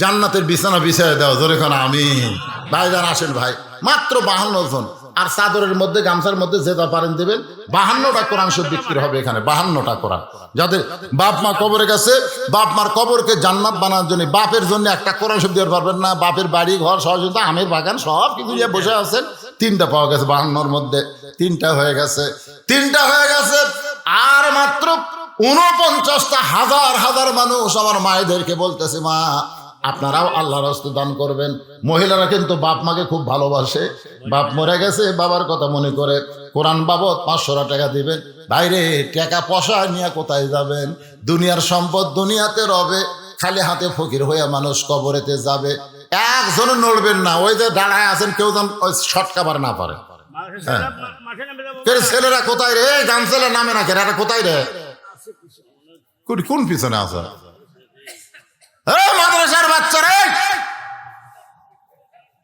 জান্নাতের বিছানা বিছায় দাও, জোরে খান আমিন। ভাইজান আসেন ভাই, মাত্র 52 জন, আর চাদরের মধ্যে গামছার মধ্যে যেটা পারেন দেবেন। 52টা কোরআন শরীফ বিক্রি হবে এখানে, 52টা কোরআন। যাদের বাপ মা কবরে গেছে, বাপ মার কবরকে জান্নাত বানানোর জন্য, বাপের জন্য একটা কোরআন শরীফ দিতে পারবেন না, বাপের বাড়ি ঘর সহযোগিতা আমের বাগান সব কিছু নিয়ে বসে আছেন, 3টা পাওয়া গেছে 52র মধ্যে, 3টা হয়ে গেছে, 3টা হয়ে গেছে। আর মাত্র 49টা হাজার হাজার মানুষ আমার মায়েদেরকে বলতেছে, মা আপনারাও আল্লাহর রাস্তে দান করবেন। মহিলারা কিন্তু বাপ মাকে খুব ভালোবাসে, বাপ মরে গেছে, বাবার কথা মনে করে কোরআন বাবদ 500 টাকা দিবেন। বাইরে টাকা পয়সা নিয়ে কোথায় যাবেন? দুনিয়ার সম্পদ দুনিয়াতে রবে, খালি হাতে ফকির হয়ে মানুষ কবরেতে যাবে। একজনও নড়বেন না, ওই যে দাঁড়ায় আছেন, কেউ যেন ওই শর্ট কাবার না পারে। ছেলেরা কোথায় রে? গামছেলের নামে না কেন, কোথায় রে? কোন পিছনে আছে? মাদ্রাসার বাচ্চা রে,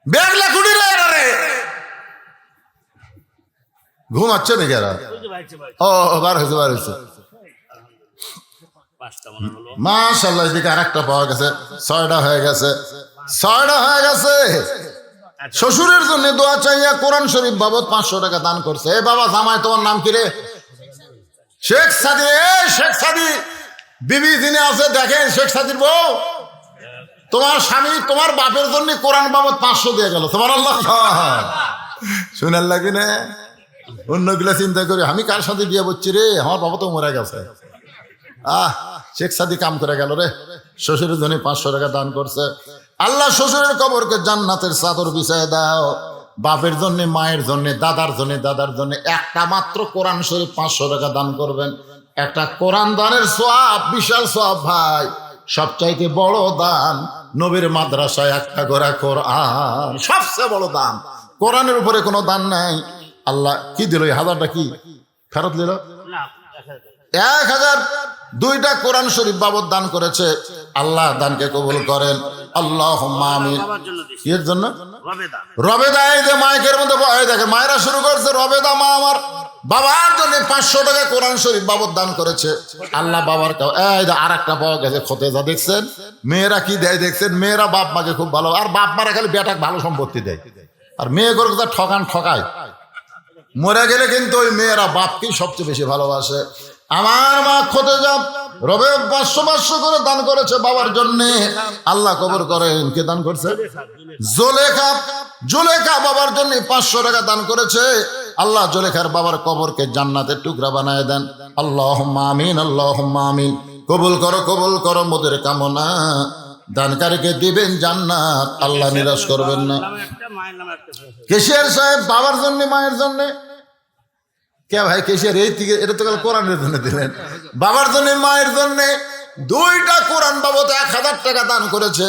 বেগলা কুড়ি রে, ঘুমাচ্ছে নাকি এরা? ও বার হয়েছে, বার হয়েছে, মাশাআল্লাহ। এদিকে আরেকটা পাওয়া গেছে, 6টা হয়ে গেছে, 6টা হয়ে গেছে। শ্বশুরের জন্য দোয়া চাইয়া কোরআন শরীফ বাবদ 500 টাকা দান করছে। এ বাবা জামাই, তোমার নাম কি রে? শেখ সাদি। শেখ সাদি বিবি যিনি আছে, দেখেন শেখ সাদির বউ, তোমার স্বামী তোমার বাপের জন্য কোরআন বাবদ 500 দিয়ে গেল। তোমার আল্লাহ শুনার লাগে না? অন্যগুলা চিন্তা করি আমি কার সাথে বিয়ে করছি রে, আমার বাবা তো মরে গেছে। শেখ সাদি কাম করে গেল রে, শ্বশুরের জন্য 500 টাকা দান করছে। আল্লাহ শ্বশুরের কবরকে জান্নাতের চাদর বিছায় দাও। বাপের জন্য, মায়ের জন্য, দাদার জন্য একটা মাত্র কোরআন শরীফ 500 টাকা দান করবেন। একটা কোরআন দানের সওয়াব বিশাল সওয়াব ভাই। সবচাইতে বড় দান নবীর মাদ্রাসায় একটা করে কোরআন, সবচেয়ে বড় দান। কোরআনের উপরে কোনো দান নাই। আল্লাহ কি দিল? 1000টা কি ফেরত দিল? 1002টা কোরআন শরীফ বাবদ দান করেছে। আল্লাহ দানকে কবুল করেন, আল্লাহুম্মা আমিন। এর জন্য রবেদা, এই যে মাইকের মধ্যে দেখে মায়েরা শুরু করছে, রবেদা মা আমার বাবার জন্য 500 টাকা কোরআন শরীফ বাবদ দান করেছে। আল্লাহ বাবার আর একটা পাওয়া গেছে, খতেজা দেখছেন? মেয়েরা কি দেয় দেখছেন? মেয়েরা বাপ মাকে খুব ভালো, আর বাপ মারা খালি বেটাকে ভালো সম্পত্তি দেয়, আর মেয়ে করে ঠকায়। মরে গেলে কিন্তু ওই মেয়েরা বাপকেই সবচেয়ে বেশি ভালোবাসে। আমার মা খতেজা রবে 500 করে দান করেছে বাবার জন্য। আল্লাহ কবর করেন। কে দান করছে? জুলেখা বাবার জন্য 500 টাকা দান করেছে। আল্লাহ জুলেখার বাবার কবরকে জান্নাতের টুকরা বানায় দেন। আল্লাহুম্মা আমিন, আল্লাহুম্মা আমিন। কবুল করো মোদের কামনা। দানকারীকে দিবেন জান্নাত, আল্লাহ নিরাশ করবেন না। কেশিয়ার সাহেব বাবার জন্য, মায়ের জন্য। কে ভাই কেশিয়ার? এই থেকে এটা তো কোরআনের জন্য দিলেন। বাবার জন্য, মায়ের জন্য 2টা কোরআন বাবদ 1000 টাকা দান করেছে।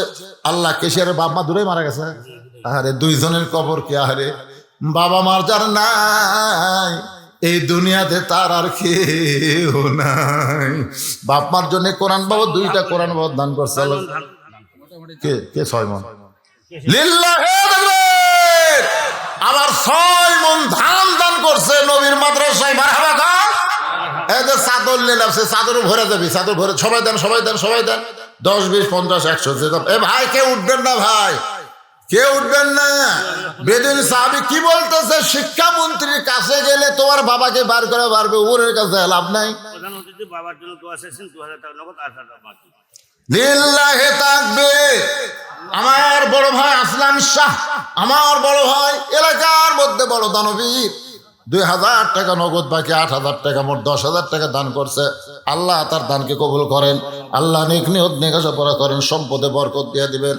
আল্লাহ কেশিয়ারের বাপ মা দূরে মারা গেছে। আরে 2 জনের কবর কে? আরে বাবা মার যার নাই এই দুনিয়াতে তার আর কেউ নাই। বাপ মার জন্য কোরআন বাবদ 2টা কোরআন বাবদ দান করছে। কে 6 মন লিল্লাহি তাকবীর। আবার 6 মন ধান দান করছে নবীর মাদ্রাসায়। মারহাবা খান। এই যে চাদর নিলাম, সে চাদর ভরে যাবি, চাদর ভরে সবাই দেন 10, 20, 50, 100। এ ভাই কেউ উঠবেন না, ভাই কেউ উঠবেন না। বেদিন সাহাবী কি বলতেছে? শিক্ষামন্ত্রীর কাছে গেলে তোমার বাবাকে বার করে পারবে, ওরের কাছে লাভ নাই। বাবার জন্য দোয়া চাইছেন, 2000 টাকা নগদ, 8000 টাকা বাকি। লিল্লাহি তাকবীর। আমার বড় ভাই আসলাম শাহ, আমার বড় ভাই, এলাকার মধ্যে বড় দানবীর। 2,000 টাকা নগদ বাকি, 8,000 টাকা, মোট 10,000 টাকা দান করছে। আল্লাহ তার দানকে কবুল করেন, আল্লাহ নেক নিয়ত নেকাশা পড়া করেন, সম্পদে বরকত দিয়ে দিবেন।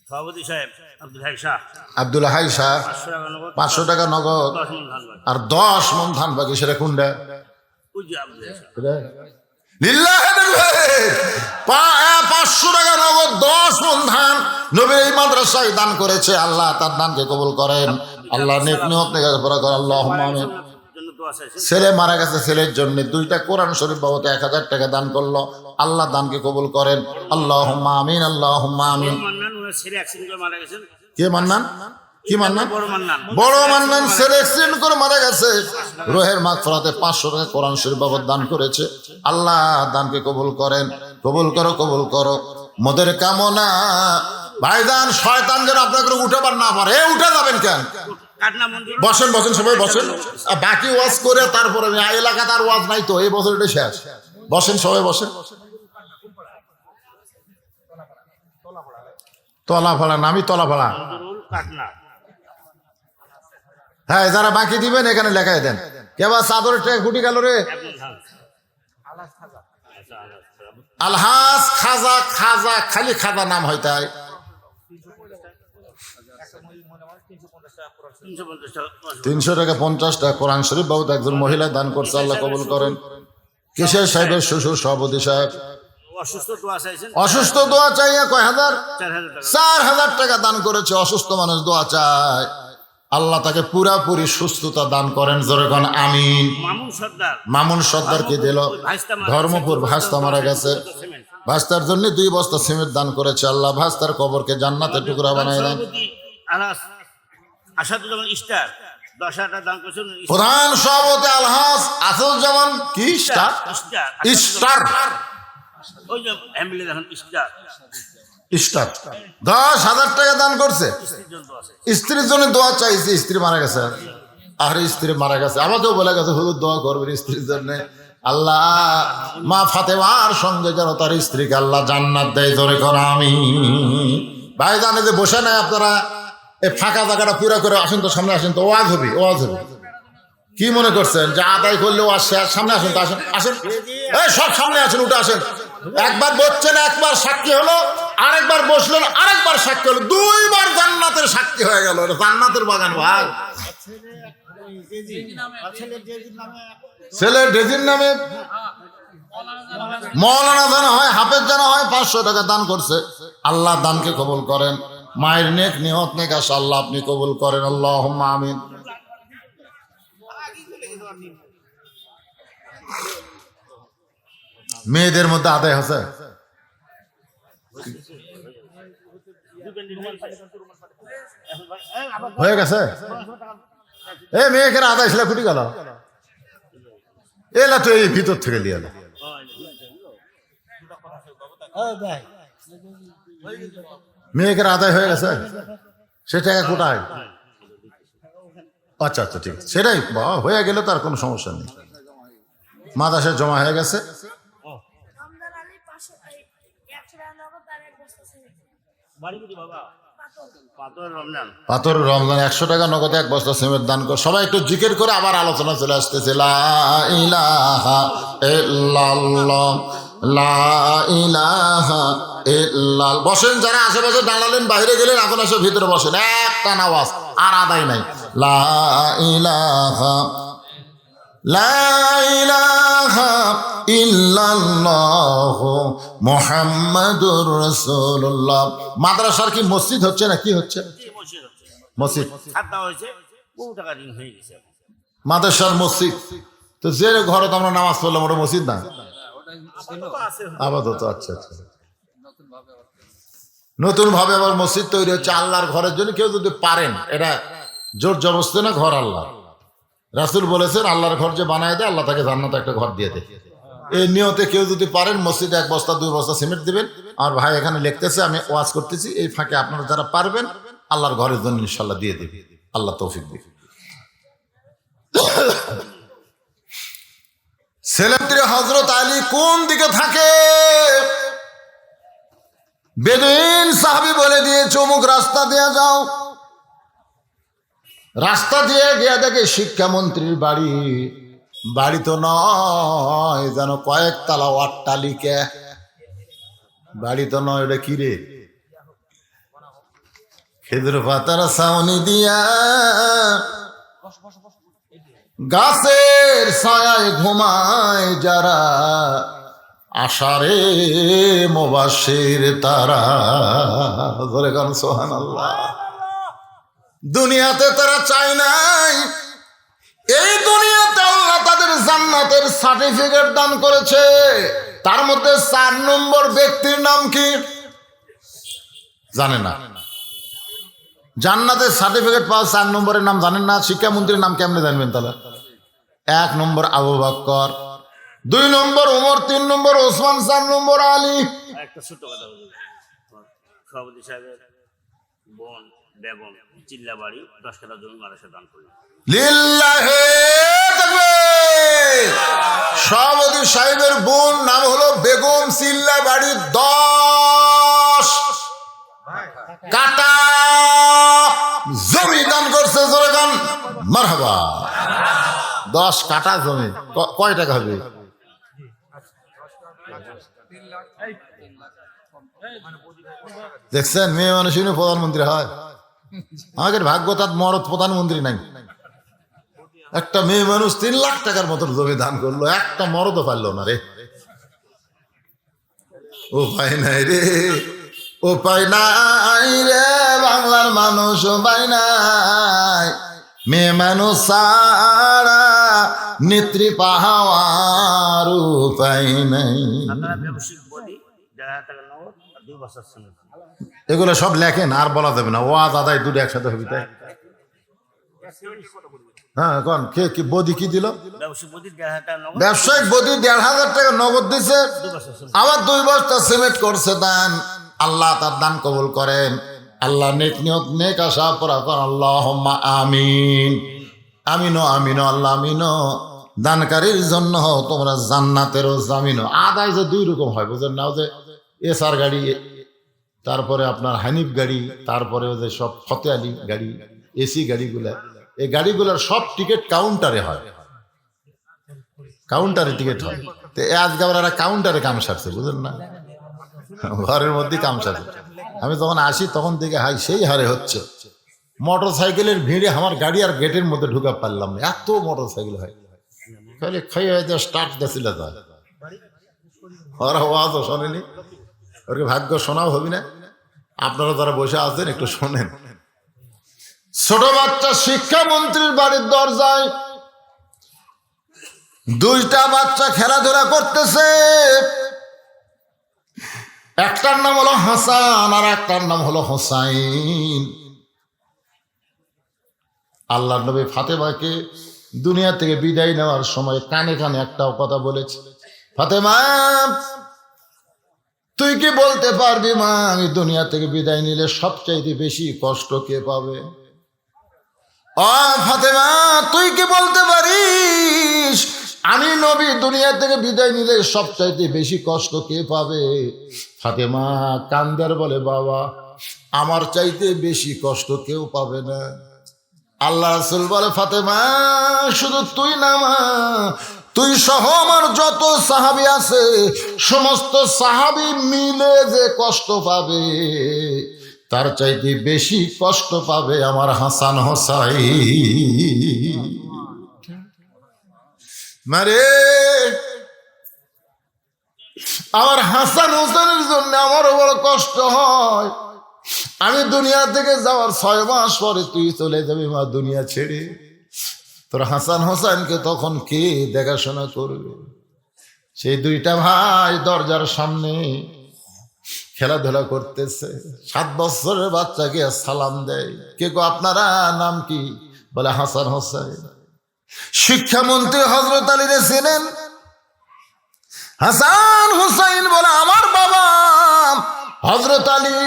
সভাপতি সাহেব আব্দুল হাই শাহ আব্দুল হাই শাহ 500 টাকা নগদ 10 মণ ধান বাকি। আর 10 মণ ধান বাকি, সেটা কোনটা? ওই যে আব্দুল হাই শাহ। লিল্লাহি তাকবীর। 500 টাকা নগদ 10 মণ ধান নবীর এই মাদ্রাসায় দান করেছে। আল্লাহ তার দানকে কবুল করেন, আল্লাহ নেক নিয়ত নেকাশা পড়া করেন, আল্লাহুম্মা আমিন। জন্য দোয়া চাইছেন। ছেলে মারা গেছে, ছেলের জন্য 2টা কোরআন শরীফ বাবদ 1,000 টাকা দান করলো। আল্লাহ দানকে কবুল করেন, আল্লাহুম্মা আমিন, আল্লাহুম্মা আমিন। মান্নান ওনার ছেলে অ্যাক্সিডেন্ট করে মারা গেছেন। কে মান্নান? কি মান্নান? বড় মান্নান। বড় মান্নান ছেলে অ্যাক্সিডেন্ট করে মারা গেছে। রোহের মাগফিরাতে 500 টাকা কোরআন শরীফ বাবদ দান করেছে। আল্লাহ দানকে কবুল করেন, কবুল করো, কবুল করো। মোদের কামনা ভাইজান, শয়তান যেন আপনাকে উঠাবার না পারে। উঠে যাবেন কেন? কাটনা মন্দির বসেন বসেন, সবাই বসেন। বাকি ওয়াজ করে তারপরে এলাকা তার ওয়াজ নাই তো, এই বছর এটা শেষ। বসেন সবাই, বসেন। তলাপাড়া, নামি তলাপাড়া। কাটনা হ্যাঁ, যারা বাকি দিবেন এখানে লেখাই দেন। কেবা চাদরের টাকা ফুটি গেল রে। আলহাজ খাজা, খাজা খালি খাজা নাম হয় তাই। 300 টাকা 50 টাকা কোরআন শরীফ বাবদ একজন মহিলা দান করছে, আল্লাহ কবুল করেন। কিসের সাহেবের শ্বশুর সভাপতি সাহেব অসুস্থ দোয়া চাইছেন। অসুস্থ দোয়া চাইয়া কয় হাজার? 4,000 টাকা। 4,000 টাকা দান করেছে। অসুস্থ মানুষ দোয়া চায়, আল্লাহ তাকে পুরাপুরি সুস্থতা দান করেন। জোরে কোন আমিন। মামুন সর্দার মামুন সর্দারকে দিল ধর্মপুর, ভাস্তা মারা গেছে। ভাস্তার জন্য 2 বস্তা সিমেন্ট দান করেছে। আল্লাহ ভাস্তার কবরকে জান্নাতের টুকরা বানায় দেন। সভাপতি আলাস আসাদুজ্জামান স্টার 10,000 টাকা দান করেছেন। প্রধান সভাপতি আলহাজ আসাদুজ্জামান কি স্টার? স্টার, ওই যে এমএলএ দেখেন স্টার। স্টার 10,000 টাকা দান করছে। স্ত্রীর জন্য দোয়া চাইছেন। স্ত্রীর জন্য দোয়া চাইছে। স্ত্রী মারা গেছে, আর স্ত্রী মারা গেছে। আমাকেও বলে গেছে হুজুর দোয়া করবেন স্ত্রীর জন্য। আল্লাহ মা ফাতেমার সঙ্গে যেন তার স্ত্রীকে আল্লাহ জান্নাত দেয়। জোরে কর আমিন। ভাই জানে যে বসে নাই আপনারা, এই ফাঁকা জায়গাটা পুরো করে আসেন তো, সামনে আসেন তো, ওয়াজ হবে, ওয়াজ হবে। কি মনে করছেন যে আদায় করলে ওয়াজ শেষ? সামনে আসেন তো, আসেন আসেন, এই সব সামনে আসেন, উঠে আসেন। একবার বসছেন, একবার সাক্ষী হলো, আরেকবার বসলেন, আরেকবার সাক্ষী হলো, 2 বার জান্নাতের সাক্ষী হয়ে গেল। এটা জান্নাতের বাগান ভাই। ছেলে ডেজির নামে মৌলানা জানা হয়, হাফেজ জানা হয়, 500 টাকা দান করছে। আল্লাহ দানকে কবুল করেন। মায়ের নেক নিয়ত নেকাশা আল্লাহ আপনি কবুল করেন, আল্লাহুম্মা আমিন। মেয়েদের মধ্যে আদায় আছে? হয়ে গেছে? এ মেয়েকে আদায় ছিল, ফুটি গেল। এলা তো এই ভিতর থেকে দিয়ে এলো। মেয়েকে আদায় হয়ে গেছে, সে টাকা কোটায়? আচ্ছা আচ্ছা, ঠিক আছে, সেটাই হয়ে গেলে তার কোনো সমস্যা নেই। মাদ্রাসায় জমা হয়ে গেছে। পাথর রমজান 100 টাকা নগদে 1 বস্তা সিমেন্ট দান কর। সবাই একটু জিকির করে আবার আলোচনা চলে আসতেছে। লা ইলাহা ইল্লাল্লাহ, লা ইলাহা ইল্লাল্লাহ। বসেন, যারা আশেপাশে দাঁড়ালেন, বাইরে গেলেন, এখন এসে ভিতরে বসেন। একটা আওয়াজ আর আদায় নাই। লা ইলাহা, লা ইলাহা ইল্লাল্লাহ মুহাম্মাদুর রাসূলুল্লাহ। মাদ্রাসার কি মসজিদ হচ্ছে না কি হচ্ছে? মসজিদ মাদ্রাসার মসজিদ তো, যে ঘরে তো আমরা নামাজ পড়লাম ওটা মসজিদ না আপাতত? আচ্ছা আচ্ছা, নতুন ভাবে আবার মসজিদ তৈরি হচ্ছে আল্লাহর ঘরের জন্য। কেউ যদি পারেন, এটা জোর জবরদস্তি না, ঘর আল্লাহ। রাসূল বলেছেন আল্লাহর ঘর যে বানায় দেয়, আল্লাহ তাকে জান্নাতে একটা ঘর দিয়ে দেয়। এই নিয়তে কেউ যদি পারেন মসজিদে 1 বস্তা 2 বস্তা সিমেন্ট দিবেন। আর ভাই এখানে লিখতেছে, আমি ওয়াজ করতেছি, এই ফাঁকে আপনারা যারা পারবেন আল্লাহর ঘরের জন্য ইনশাল্লাহ দিয়ে দেবে। আল্লাহ তৌফিক দিবে। ছেলেত্রী হযরত আলী কোন দিকে থাকে? বেদুইন সাহাবী বলে দিয়েছে অমুক রাস্তা দিয়ে যাও। রাস্তা দিয়ে গিয়ে দেখে শিক্ষামন্ত্রীর বাড়ি। বাড়ি তো নয়, যেন কয়েকতলা অট্টালিকা। বাড়ি তো নয়, ওটা কি রে? খেজুর পাতার ছাউনি দিয়া গাছের ছায়ায় ঘুমায় যারা, আষাঢ়ে মুবাশশির তারা। ধরে গান সুবহানাল্লাহ। দুনিয়াতে তারা চায় নাই, এই দুনিয়াতে আল্লাহ তাদের জান্নাতের সার্টিফিকেট দান করেছে। তার মধ্যে 4 নম্বর ব্যক্তির নাম কি জানেন না? জান্নাতের সার্টিফিকেট পাওয়া 4 নম্বরের নাম জানেন না? শিক্ষামন্ত্রীর নাম কেমনে জানবেন তাহলে? 1 নম্বর আবু বকর, 2 নম্বর ওমর, 3 নম্বর ওসমান, 4 নম্বর আলী। একটা ছোট কথা বলি, সভাপতি সাহেবের বোন বেগম চিল্লাবাড়ি 10 কাঠা জমি মাদ্রাসা দান করলেন। লিল্লাহে তাকবীর। সভাপতি সাহেবের বোন নাম হলো বেগম চিল্লাবাড়ি, 10 কাঠা জমি দান করছে। জোরে গান মারহাবা। 10 কাঠা জমি কয় টাকা হবে? দেখছেন, মেয়ে মানুষ প্রধানমন্ত্রী হয়। আমাদের ভাগ্য তার মরদ প্রধানমন্ত্রী নাই। একটা মেয়ে মানুষ 3 লাখ টাকার মতো জমি দান করলো, একটা মরদও পারলো না রে। উপায় নাই রে, উপায় নাই রে, বাংলার মানুষ উপায় নাই। মেয়ে মানুষ সারা নেত্রী পাহাওয়ার উপায় নাই। আপনারা ব্যবসায়িক বডি 1,500 টাকা নগদ আর 2 বছর সঙ্গে এগুলো সব লেখেন, আর বলা যাবে না। ওয়াজ আদায় দুটো একসাথে হবে তাই। হ্যাঁ, কোন কে কি বদি কি দিল? ব্যবসায়িক বডি 1,500 টাকা নগদ, ব্যবসায়িক বদি 1,500 টাকা নগদ দিছে, 2 বছর সঙ্গে। আবার 2 বস্তা সিমেন্ট করছে দান। আল্লাহ তার দান কবুল করেন। আল্লাহ নেক নিয়ত নেক আশা পুরা করেন। আল্লাহুম্মা আমিন। আমিনো আমিনো আল্লাহ আমিনো। দানকারীর জন্য তোমরা জান্নাতেরও জামিনো। আদায় যে 2 রকম হয়, বুঝেন না? যে এসআর গাড়ি, তারপরে আপনার হানিফ গাড়ি, তারপরে যে সব ফতে আলী গাড়ি, এসি গাড়িগুলা, এই গাড়িগুলোর সব টিকিট কাউন্টারে হয়, কাউন্টারে টিকিট হয়। তো আজকে আবার কাউন্টারে কাম সারছে, বুঝলেন না? ঘরের মধ্যে কাম সারছে। আমি যখন আসি তখন থেকে হাই সেই হারে হচ্ছে। মোটর সাইকেলের ভিড়ে আমার গাড়ি আর গেটের মধ্যে ঢুকা পারলাম না, এত মোটর সাইকেল হয়। খালি খাই হয়তো স্টার্ট দিয়েছিল, ওরা ওয়াজও শোনেনি, ওকে ভাগ্য শোনাও হবি না। আপনারা যারা বসে আছেন একটু শোনেন। ছোট বাচ্চা শিক্ষামন্ত্রীর বাড়ির দরজায় 2টা বাচ্চা খেলাধুলা করতেছে। একটার নাম হলো হাসান আর একটার নাম হলো হোসাইন। আল্লাহ নবী ফাতেমাকে দুনিয়া থেকে বিদায় নেওয়ার সময় কানে কানে একটাও কথা বলেছে, ফাতেমা তুই কি বলতে পারবি মা, আমি দুনিয়া থেকে বিদায় নিলে সবচাইতে বেশি কষ্ট কে পাবে? ও ফাতেমা, তুই কি বলতে পারিস আমি নবী দুনিয়া থেকে বিদায় নিলে সবচাইতে বেশি কষ্ট কে পাবে? ফাতেমা কান্দার বলে, বাবা আমার চাইতে বেশি কষ্ট কেউ পাবে না। আল্লাহ রাসূল বলে, ফাতেমা শুধু তুই না মা, তুই সহ আমার যত সাহাবী আছে সমস্ত সাহাবী মিলে যে কষ্ট পাবে তার চাইতে বেশি কষ্ট পাবে আমার হাসান হোসাইন। মারে আমার হাসান হোসেনের জন্য আমারও বড় কষ্ট হয়। আমি দুনিয়া থেকে যাওয়ার 6 মাস পরে তুই চলে যাবি মা দুনিয়া ছেড়ে, তোর হাসান হোসেনকে তখন কে দেখাশোনা করবে? সেই 2টা ভাই দরজার সামনে খেলাধুলা করতেছে। 7 বছরের বাচ্চাকে সালাম দেয়, কে গো আপনারা নাম কি? বলে হাসান হোসেন। শিক্ষামন্ত্রী হযরত আলীরে চেনেন? হাসান হোসেন বলে আমার বাবা হযরত আলী।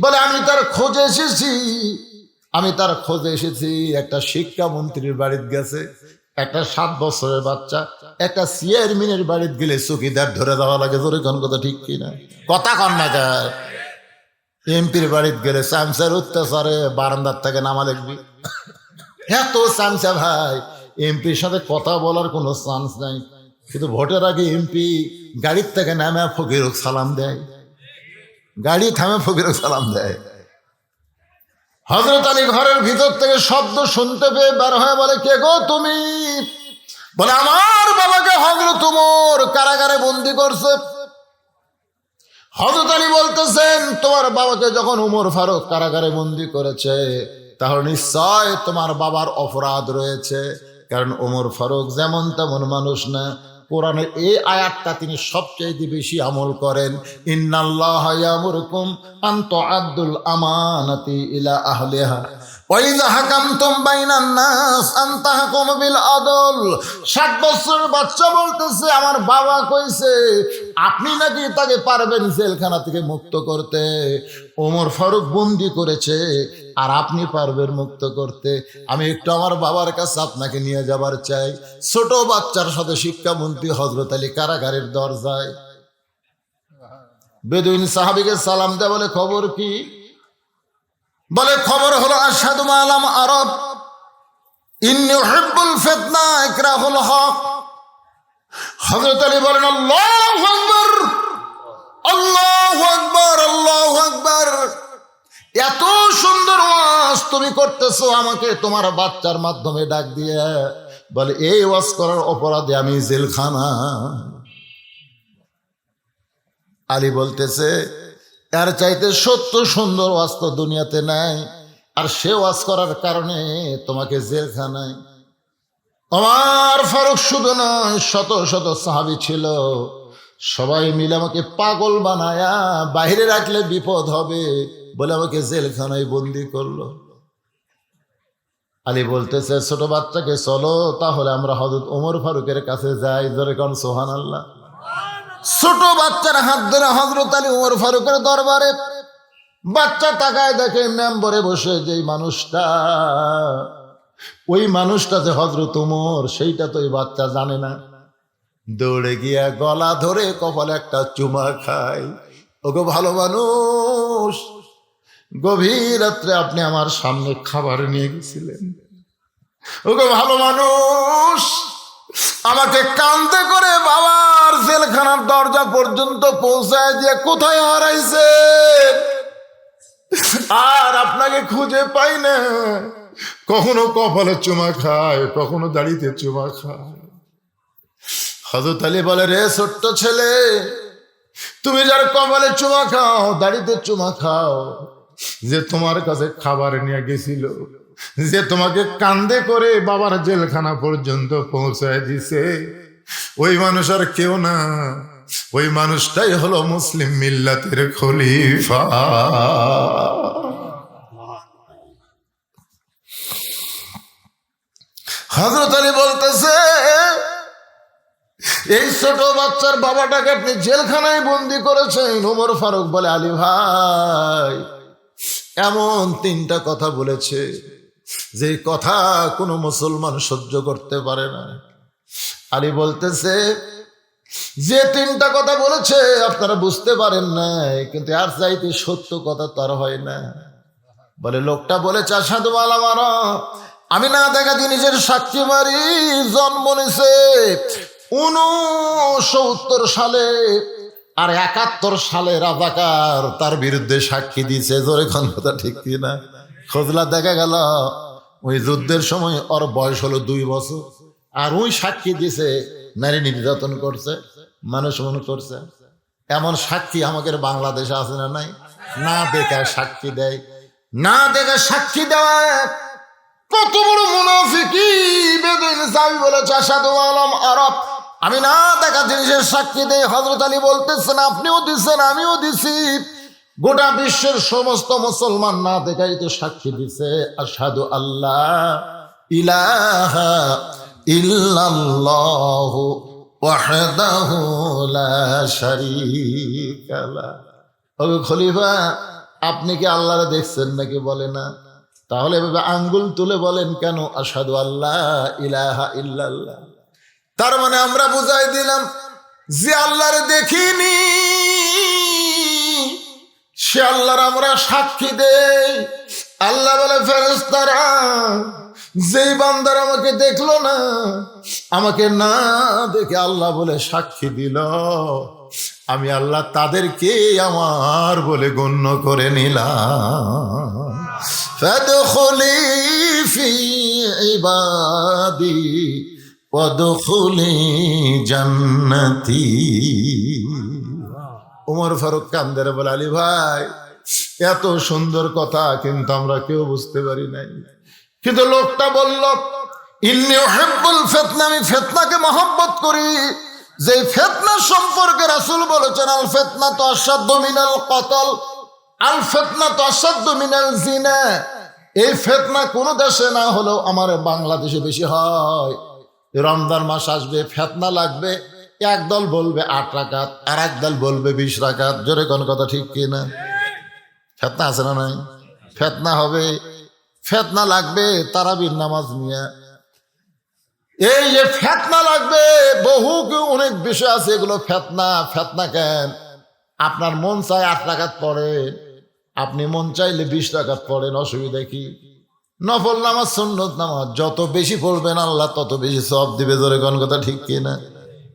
বলে আমি তার খোঁজে এসেছি, আমি তার খোঁজে এসেছি। একটা শিক্ষামন্ত্রীর বাড়িতে গেছে, একটা 7 বছরের বাচ্চা একটা চেয়ারম্যানের বাড়িতে গেলে চকিদার ধরে দেওয়া লাগে। জোরে কোন কথা ঠিক কিনা? কথা কন না যায়। এমপির বাড়িতে গেলে চামচার অত্যাচারে বারান্দার থেকে নামা দেখবি, এত চামচা ভাই, এমপির সাথে কথা বলার কোনো চান্স নাই। কিন্তু ভোটের আগে এমপি গাড়ির থেকে নামে ফকিরক সালাম দেয়, গাড়ি থামে ফকিরক সালাম দেয়। হযরত আলী ঘরের ভিতর থেকে শব্দ শুনতে পেয়ে বের হয়ে বলে, কে গো তুমি? বলে, আমার বাবাকে হযরত ওমর কারাগারে বন্দি করছে। হযরত আলী বলতেছেন, তোমার বাবাকে যখন ওমর ফারুক কারাগারে বন্দি করেছে, তাহলে নিশ্চয় তোমার বাবার অপরাধ রয়েছে, কারণ ওমর ফারুক যেমন তেমন মানুষ না। কোরআনের এই আয়াতটা তিনি সবচেয়ে বেশি আমল করেন, ইন্নাল্লাহা ইয়ামুরুকুম আন তুআদ্দুল আমানাতি ইলা আহলিহা ওয়া ইযা হাকামতুম বাইনান নাস আন তাহকুমু বিল আদল। 7 বছরের বাচ্চা বলতেছে, আমার বাবা কইছে আপনি নাকি তাকে পারবেন জেলখানা থেকে মুক্ত করতে, ওমর ফারুক বন্দি করেছে আর আপনি পারবেন মুক্ত করতে। আমি একটু আমার বাবার কাছে আপনাকে নিয়ে যাবার চাই। ছোট বাচ্চার সাথে শিক্ষামন্ত্রী হযরত আলী কারাগারের দরজায়। বেদুইন সাহাবীকে সালাম দেয়, বলে খবর কি? বলে খবর হলো আশহাদু মা লাম আরব ইন্নী উহিব্বুল ফিতনা ইকরাহুল হক। হযরত আলী বলেন, আল্লাহু আকবার, আল্লাহু আকবার, আল্লাহু আকবার। এত সুন্দর ওয়াজ তুমি করতেছো, আমাকে তোমার বাচ্চার মাধ্যমে ডাক দিয়ে। বলে, এই ওয়াজ করার অপরাধে আমি জেলখানা। আলী বলতেছে, এর চাইতে সত্য সুন্দর ওয়াজ তো দুনিয়াতে নাই, আর সে ওয়াজ করার কারণে তোমাকে জেলখানায়। ওমর ফারুক শুধু নয়, শত শত সাহাবী ছিল, সবাই মিলে আমাকে পাগল বানায়া বাইরে রাখলে বিপদ হবে বলে আমাকে জেলখানায় বন্দি করলো। আলী বলতেছে, ছোট বাচ্চাকে চলো তাহলে আমরা হযরত ওমর ফারুকের কাছে যাই। জোরে কোন সুবহানাল্লাহ। ছোট বাচ্চার হাত ধরে হযরত আলী ওমর ফারুকের দরবারে। বাচ্চা তাকায় দেখে মেম্বরে বসে যেই মানুষটা, ওই মানুষটা যে হযরত ওমর, সেইটা তো ওই বাচ্চা জানে না। দৌড়ে গিয়া গলা ধরে কপালে একটা চুমা খায়। ওগো ভালো মানুষ, গভীর রাত্রে আপনি আমার সামনে খাবার নিয়ে গেছিলেন। ওগো ভালো মানুষ, আমাকে কান্দে করে বাবার জেলখানার দরজা পর্যন্ত পৌঁছায় দিয়ে কোথায় হারাইছে, আর আপনাকে খুঁজে পাই না। কখনো কপালে চুমা খায়, কখনো দাড়িতে চুমা খায়। হযরত আলী বলে, রে ছোট্ট ছেলে, তুমি যার কপালে চুমা খাও, দাড়িতে চুমা খাও, যে তোমার কাছে খাবার নিয়ে গেছিল, যে তোমাকে কান্দে করে বাবার জেলখানা পর্যন্ত পৌঁছায় দিছে, ওই মানুষ আর কেউ না, ওই মানুষটাই হলো মুসলিম মিল্লাতের খলিফা। হযরত আলী বলতেছে, এই ছোট বাচ্চার বাবাটাকে আপনি জেলখানায় বন্দি করেছেন। ওমর ফারুক বলে, আলী ভাই এমন 3টা কথা বলেছে যে কথা কোনো মুসলমান সহ্য করতে পারে না। আলী বলতেছে, যে 3টা কথা বলেছে আপনারা বুঝতে পারেন নাই, কিন্তু আর চাইতে সত্য কথা তার হয় না। বলে, লোকটা বলেছে আশহাদু আল্লা মারা, আমি না দেখা জিনিসের সাক্ষী মারি। জন্ম নিছে 69 সালে, আর 71 সালে রাজাকার তার বিরুদ্ধে সাক্ষী দিয়েছে। জোরে কোন কথা ঠিক কিনা? খোঁজলা দেখা গেল ওই যুদ্ধের সময় ওর বয়স হলো 2 বছর, আর ওই সাক্ষী দিয়েছে নারী নির্যাতন করছে, মানুষ মনে করছে। এমন সাক্ষী আমাদের বাংলাদেশে আছে না নাই? না দেখা সাক্ষী দেয়, না দেখা সাক্ষী দেওয়া কত বড় মুনাফিকি। বেদুইন সাহাবী বলেছে, আশহাদু আল্লাহ আরব, আমি না দেখা জিনিসের সাক্ষী দেই। হযরত আলী বলতেছেন, আপনিও দিচ্ছেন, আমিও দিছি, গোটা বিশ্বের সমস্ত মুসলমান না দেখাই তো সাক্ষী দিছে, আশহাদু আল্লাহ ইলাহা ইল্লাল্লাহু ওয়াহদাহু লা শারীকা লাহু। ওগো খলিফা, আপনি কি আল্লাহরে দেখছেন নাকি? বলে না। তাহলে এভাবে আঙ্গুল তুলে বলেন কেন আশহাদু আল্লাহ ইলাহা ইল্লাল্লাহ? তার মানে আমরা বুঝাই দিলাম যে আল্লাহরে দেখিনি, সে আল্লাহর আমরা সাক্ষী দেই। আল্লাহ বলে ফেরেশতারা, যেই বান্দার আমাকে দেখলো না, আমাকে না দেখে আল্লাহ বলে সাক্ষী দিল, আমি আল্লাহ তাদেরকে আমার বলে গণ্য করে নিলাম। ফাদখুলি ফি ইবাদি ওয়াদখুলি জান্নাতি। ওমর ফারুক কান্দের বলে, আলী ভাই, এত সুন্দর কথা কিন্তু আমরা কেউ বুঝতে পারি নাই। কিন্তু লোকটা বলল, ইন্নী উহিব্বুল ফিতনা, আমি ফিতনাকে মহব্বত করি। যে ফিতনা সম্পর্কে রাসূল বলেছেন, আল ফিতনাতু আশাদ্দু মিনাল কতল, আল ফিতনাতু আশাদ্দু মিনাল জিনা। এই ফিতনা কোন দেশে না হলেও আমার বাংলাদেশে বেশি হয়। রমজান মাস আসবে, ফিতনা লাগবে, একদল বলবে 8 রাকাত, আর একদল বলবে 20 রাকাত। জোরে কোন কথা ঠিক কিনা? ফিতনা আছে না নাই? ফিতনা হবে, ফিতনা লাগবে তারাবির নামাজ নিয়ে। এই যে ফিতনা লাগবে, অনেক বিষয় আছে, এগুলো ফিতনা। ফিতনা কেন? আপনার মন চায় 8 রাকাত পড়েন, আপনি মন চাইলে 20 রাকাত পড়েন, অসুবিধা কি? নফল নামাজ, সুন্নত নামাজ যত বেশি পড়বেন আল্লাহ তত বেশি সওয়াব দিবে। জোরে কোন কথা ঠিক কিনা?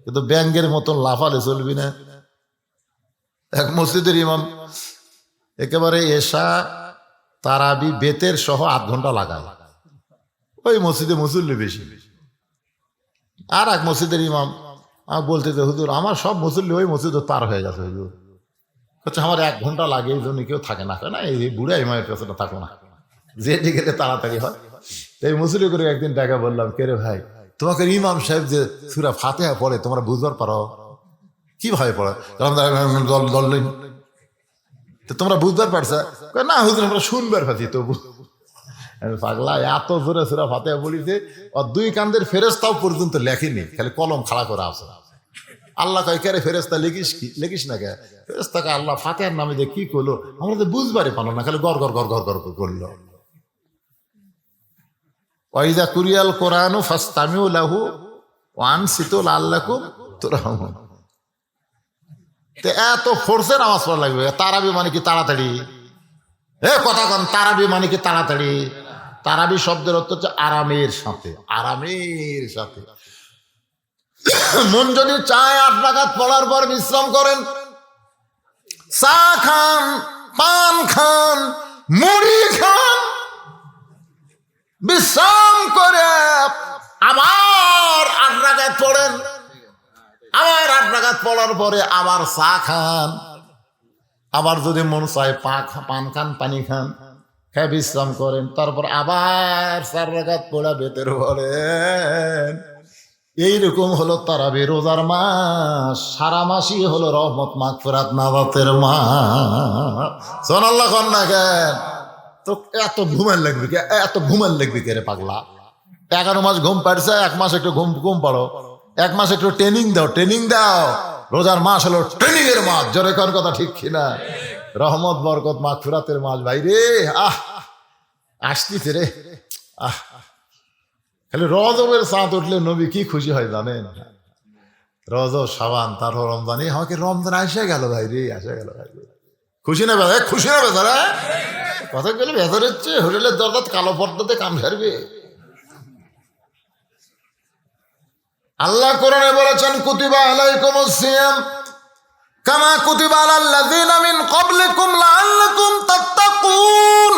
কিন্তু ব্যাঙ্গের মতন লাফালে চলবি না। এক মসজিদের ইমাম একেবারে এশা তারাবি বেতের সহ 8 ঘন্টা লাগায়, ওই মসজিদে মুসল্লি বেশি। আর এক মসজিদের ইমাম আমার বলতে, হুজুর আমার সব মুসল্লি ওই মসজিদে পার হয়ে গেছে, হুজুর হচ্ছে আমার 1 ঘন্টা লাগে, এই জন্য কেউ থাকে না। না, এই বুড়া ইমামের কাছে থাকো না, যেদিকে তাড়াতাড়ি হয়। এই মুসল্লি করে একদিন টাকা বললাম, কে রে ভাই, তোমাকে ইমাম সাহেব যে সূরা ফাতিহা পড়ে তোমরা বুঝবার পারো? কিভাবে পড়ে? তোমরা বুঝবার পারছো? না হুজুর, আমরা শুনবার পাচ্ছি তবু। পাগলা, এত জোরে সূরা ফাতিহা বলিছে, আর 2 কান্দের ফেরেশতাও পর্যন্ত লেখেনি, খালি কলম খাড়া করে আছে। আল্লাহ কয়, কে রে ফেরেশতা লিখিস না কে? ফেরেশতাকে আল্লাহ ফাতিহার নামে যে কি করলো আমরা তো বুঝবারই পারলো না, খালি গড় গড় গড় গড় গড় করলো। ওয়াইজা কুরিয়াল কোরআনু ফাসতামিউ লাহু ওয়া আনসিতু লাআল্লাকুম তুরহামুন। এত ফোর্সে নামাজ পড়া লাগবে? তারাবি মানে কি তাড়াতাড়ি? কথা কন, তারাবি মানে কি তাড়াতাড়ি? তারাবি শব্দের অর্থ হচ্ছে আরামের সাথে, আরামের সাথে। মন যদি চায় 8 রাকাত পড়ার পর বিশ্রাম করেন, চা খান, পান খান, মুড়ি খান, বিশ্রাম করে আবার 8 রাকাত পড়েন, আবার 8 রাকাত পড়ার পরে আবার চা খান, আবার যদি মন চায় পান খান, পানি খান, খেয়ে বিশ্রাম করেন, তারপর আবার 4 রাকাত পড়া বেতের পড়েন। এইরকম হলো তারাবি। রোজার মাস, সারা মাসই হলো রহমত, মাগফিরাত, নাজাতের মাস। সুবহানাল্লাহ কন না কেন? তো এত ঘুমান লাগবে কে? এত ঘুমান লাগবে কে রে পাগলা? 11 মাস ঘুম পাড়ছে, 1 মাস একটু ঘুম পাড়ো, 1 মাস একটু ট্রেনিং দাও। রোজার মাস হলো ট্রেনিং এর মাস। জোরে কোন কথা ঠিক কিনা? রহমত, বরকত, মাগফিরাতের মাস। ভাই রে, আসতিছে রে, খালি রজবের চাঁদ উঠলে নবী কি খুশি হয় জানেন? রজব, শাবান, তারপর রমজান। আমাকে রমজান আসে গেল ভাই রে, আসে গেল ভাই। খুশি না বেজার? খুশি না বেজার? কথা গেলে বেজার হচ্ছে, হোটেলের দরজা কালো পর্দাতে কাম সারবে। আল্লাহ কোরআনে বলেছেন, কুতিবা আলাইকুমুস সিয়াম কামা কুতিবা আলাল লাযিনা মিন ক্বাবলিকুম লাআল্লাকুম তাত্তাকুন।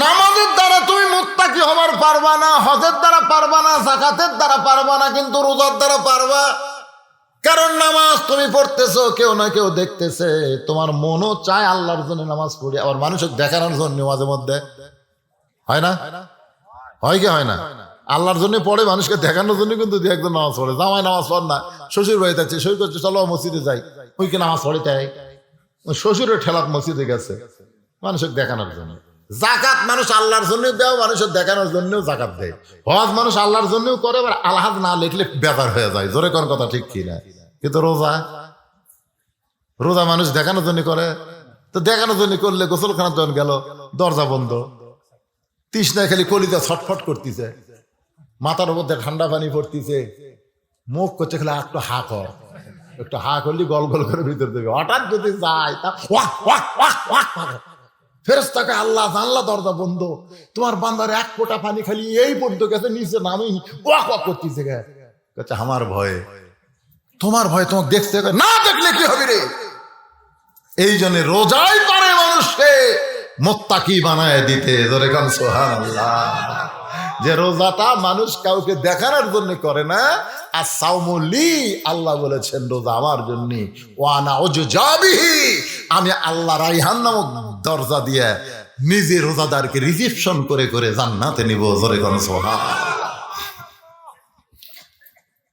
নামাজের দ্বারা তুমি মুত্তাকি হবার পারবা না, হজের দ্বারা পারবা না, যাকাতের দ্বারা পারবা না, কিন্তু রোজার দ্বারা পারবা। কারণ নামাজ তুমি পড়তেছো, কেউ না কেউ দেখতেছে। তোমার মনও চায় আল্লাহর জন্য নামাজ পড়ি, আবার মানুষের দেখানোর জন্য মাঝে মধ্যে হয় না? হয় কি হয় না? আল্লাহর জন্য পড়ে, মানুষকে দেখানোর জন্য কিন্তু দু একজন নামাজ পড়ে। জামাই নামাজ পড় না, শ্বশুর বাড়িতে আছে, সই করছে চলো মসজিদে যাই, ওই কি নামাজ পড়ে তাই শ্বশুরের ঠেলাত মসজিদে গেছে মানুষের দেখানোর জন্য। জাকাত মানুষ আল্লাহর জন্য দেয়, মানুষের দেখানোর জন্যও জাকাত দেয়। হজ মানুষ আল্লাহর জন্যও করে, আবার আলহাজ না লিখলে বেজার হয়ে যায়। জোরে কোন কথা ঠিক কিনা? কিন্তু রোজা মানুষ দেখানোর জন্য করে। তো দেখানোর জন্য করলে গোসলখানার যখন গেল, দরজা বন্ধ, তৃষ্ণায় খালি কলিজা ছটফট করতেছে, মাথার মধ্যে ঠান্ডা পানি পড়তেছে, মুখ করছে খালি একটু হা কর, একটু হা করলি গল গল করে ভিতর দেবে, হঠাৎ যদি যায় তা ওয়াক ওয়াক ওয়াক ওয়াক করে। ফেরেশতাকে আল্লাহ জানলা দরজা বন্ধ, তোমার বান্দার এক ফোঁটা পানি খালি এই পর্যন্ত গেছে, নিচে নামি ওয়াক ওয়াক করতেছে। কাছে আমার ভয়ে, তোমার ভয় তোমাকে দেখতে, না দেখলে কি হবে রে? এই জন্য রোজাই পারে মানুষকে মুত্তাকি বানায় দিতে। ধরে কান সুবহানাল্লাহ। যে রোজাটা মানুষ কাউকে দেখানোর জন্য করে না, আর সাওমুলি আল্লাহ বলেছেন রোজা আমার জন্য, ওয়ানা উজজাবিহি আমি আল্লাহ রাইহান নামক দরজা দিয়ে নিজে রোজাদারকে রিসিপশন করে করে জান্নাতে নিব। জোরে কোন সুবহানাল্লাহ।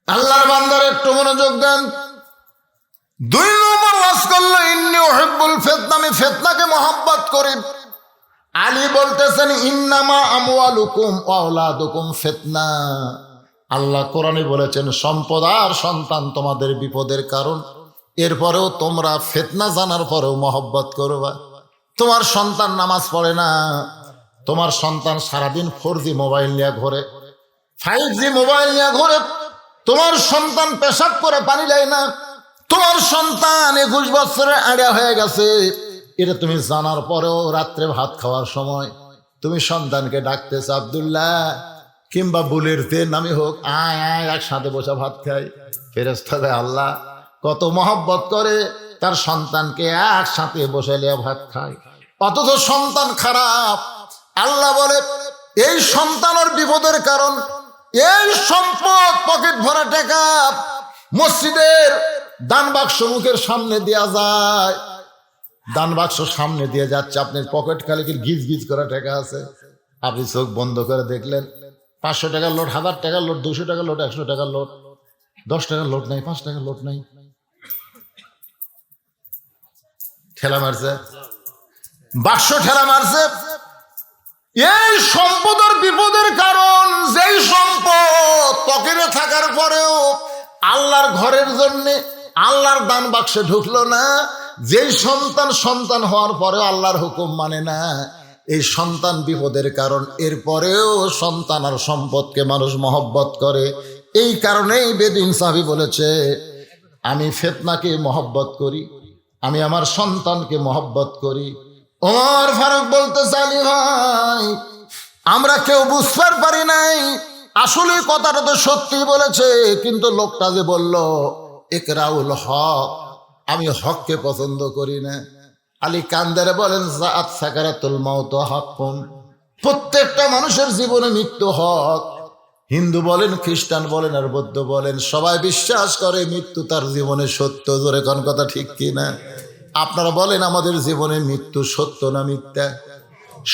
আল্লাহর বান্দার একটু মনোযোগ দেন। 2 নম্বর ওয়াজ করলো ইন্নী উহিব্বুল ফিতনা, আমি ফিতনাকে মহব্বত করি। আলী বলতেছেন ইন্নামা আমওয়ালুকুম ওয়া আওলাদুকুম ফিতনা। আল্লাহ কোরআনে বলেছেন সম্পদ আর সন্তান তোমাদের বিপদের কারণ, এরপরেও তোমরা ফিতনা জানার পরেও মহব্বত করবা। তোমার সন্তান নামাজ পড়ে না, তোমার সন্তান সারাদিন 4G মোবাইল নিয়ে ঘোরে, 5G মোবাইল নিয়ে ঘোরে, তোমার সন্তান পেশাব করে পানি দেয় না, তোমার সন্তান 21 বছরে আড়া হয়ে গেছে, এটা তুমি জানার পরেও রাত্রে ভাত খাওয়ার সময় তুমি সন্তানকে ডাকতেছ আব্দুল্লাহ কিংবা বুলের তে নামি হোক, আয় আয় একসাথে বসে ভাত খাই। ফেরেশতারা আল্লাহ কত মহব্বত করে তার সন্তানকে একসাথে বসে লিয়ে ভাত খায়, অথচ সন্তান খারাপ। আল্লাহ বলে এই সন্তানের বিপদের কারণ, এই সম্পদ পকেট ভরা টাকা মসজিদের দান বাক্স মুখের সামনে দেয়া যায়, দান বাক্স সামনে দিয়ে যাচ্ছে, আপনার পকেট খালি গিজ গিজ করা টাকা আছে, আপনি চোখ বন্ধ করে দেখলেন 500 টাকার লোট, 1000 টাকার লোট, 200 টাকার লোট, 100 টাকার লোট, 10 টাকার লোট নাই, 5 টাকার লোট নাই, ঠেলা মারছে, বাক্স ঠেলা মারছে। এই সম্পদের বিপদের কারণ, যেই সম্পদ পকেটে থাকার পরেও আল্লাহর ঘরের জন্য আল্লাহর দান বাক্সে ঢুকলো না, যেই সন্তান হওয়ার পরেও আল্লাহর হুকুম মানে না, এই সন্তান বিপদের কারণ, এরপরেও সন্তান আর সম্পদকে মানুষ মহব্বত করে। এই কারণেই বেদিন সাহাবী বলেছে আমি ফিতনাকে মহব্বত করি, আমি আমার সন্তানকে মহব্বত করি। ওমর ফারুক বলতে চালি ভাই আমরা কেউ বুঝতে পারি নাই, আসলে কথাটা তো সত্যি বলেছে, কিন্তু লোকটা যে বলল ইকরাউল হক, আমি হককে পছন্দ করি না। আলী কান্দারে বলেন জাআত সাকারাতুল মাউত হাক্কুন, প্রত্যেকটা মানুষের জীবনে মৃত্যু হক। হিন্দু বলেন, খ্রিস্টান বলেন আর বৌদ্ধ বলেন, সবাই বিশ্বাস করে মৃত্যু তার জীবনে সত্য। জোরে কোন কথা ঠিক কিনা? আপনারা বলেন আমাদের জীবনে মৃত্যু সত্য না মিথ্যা?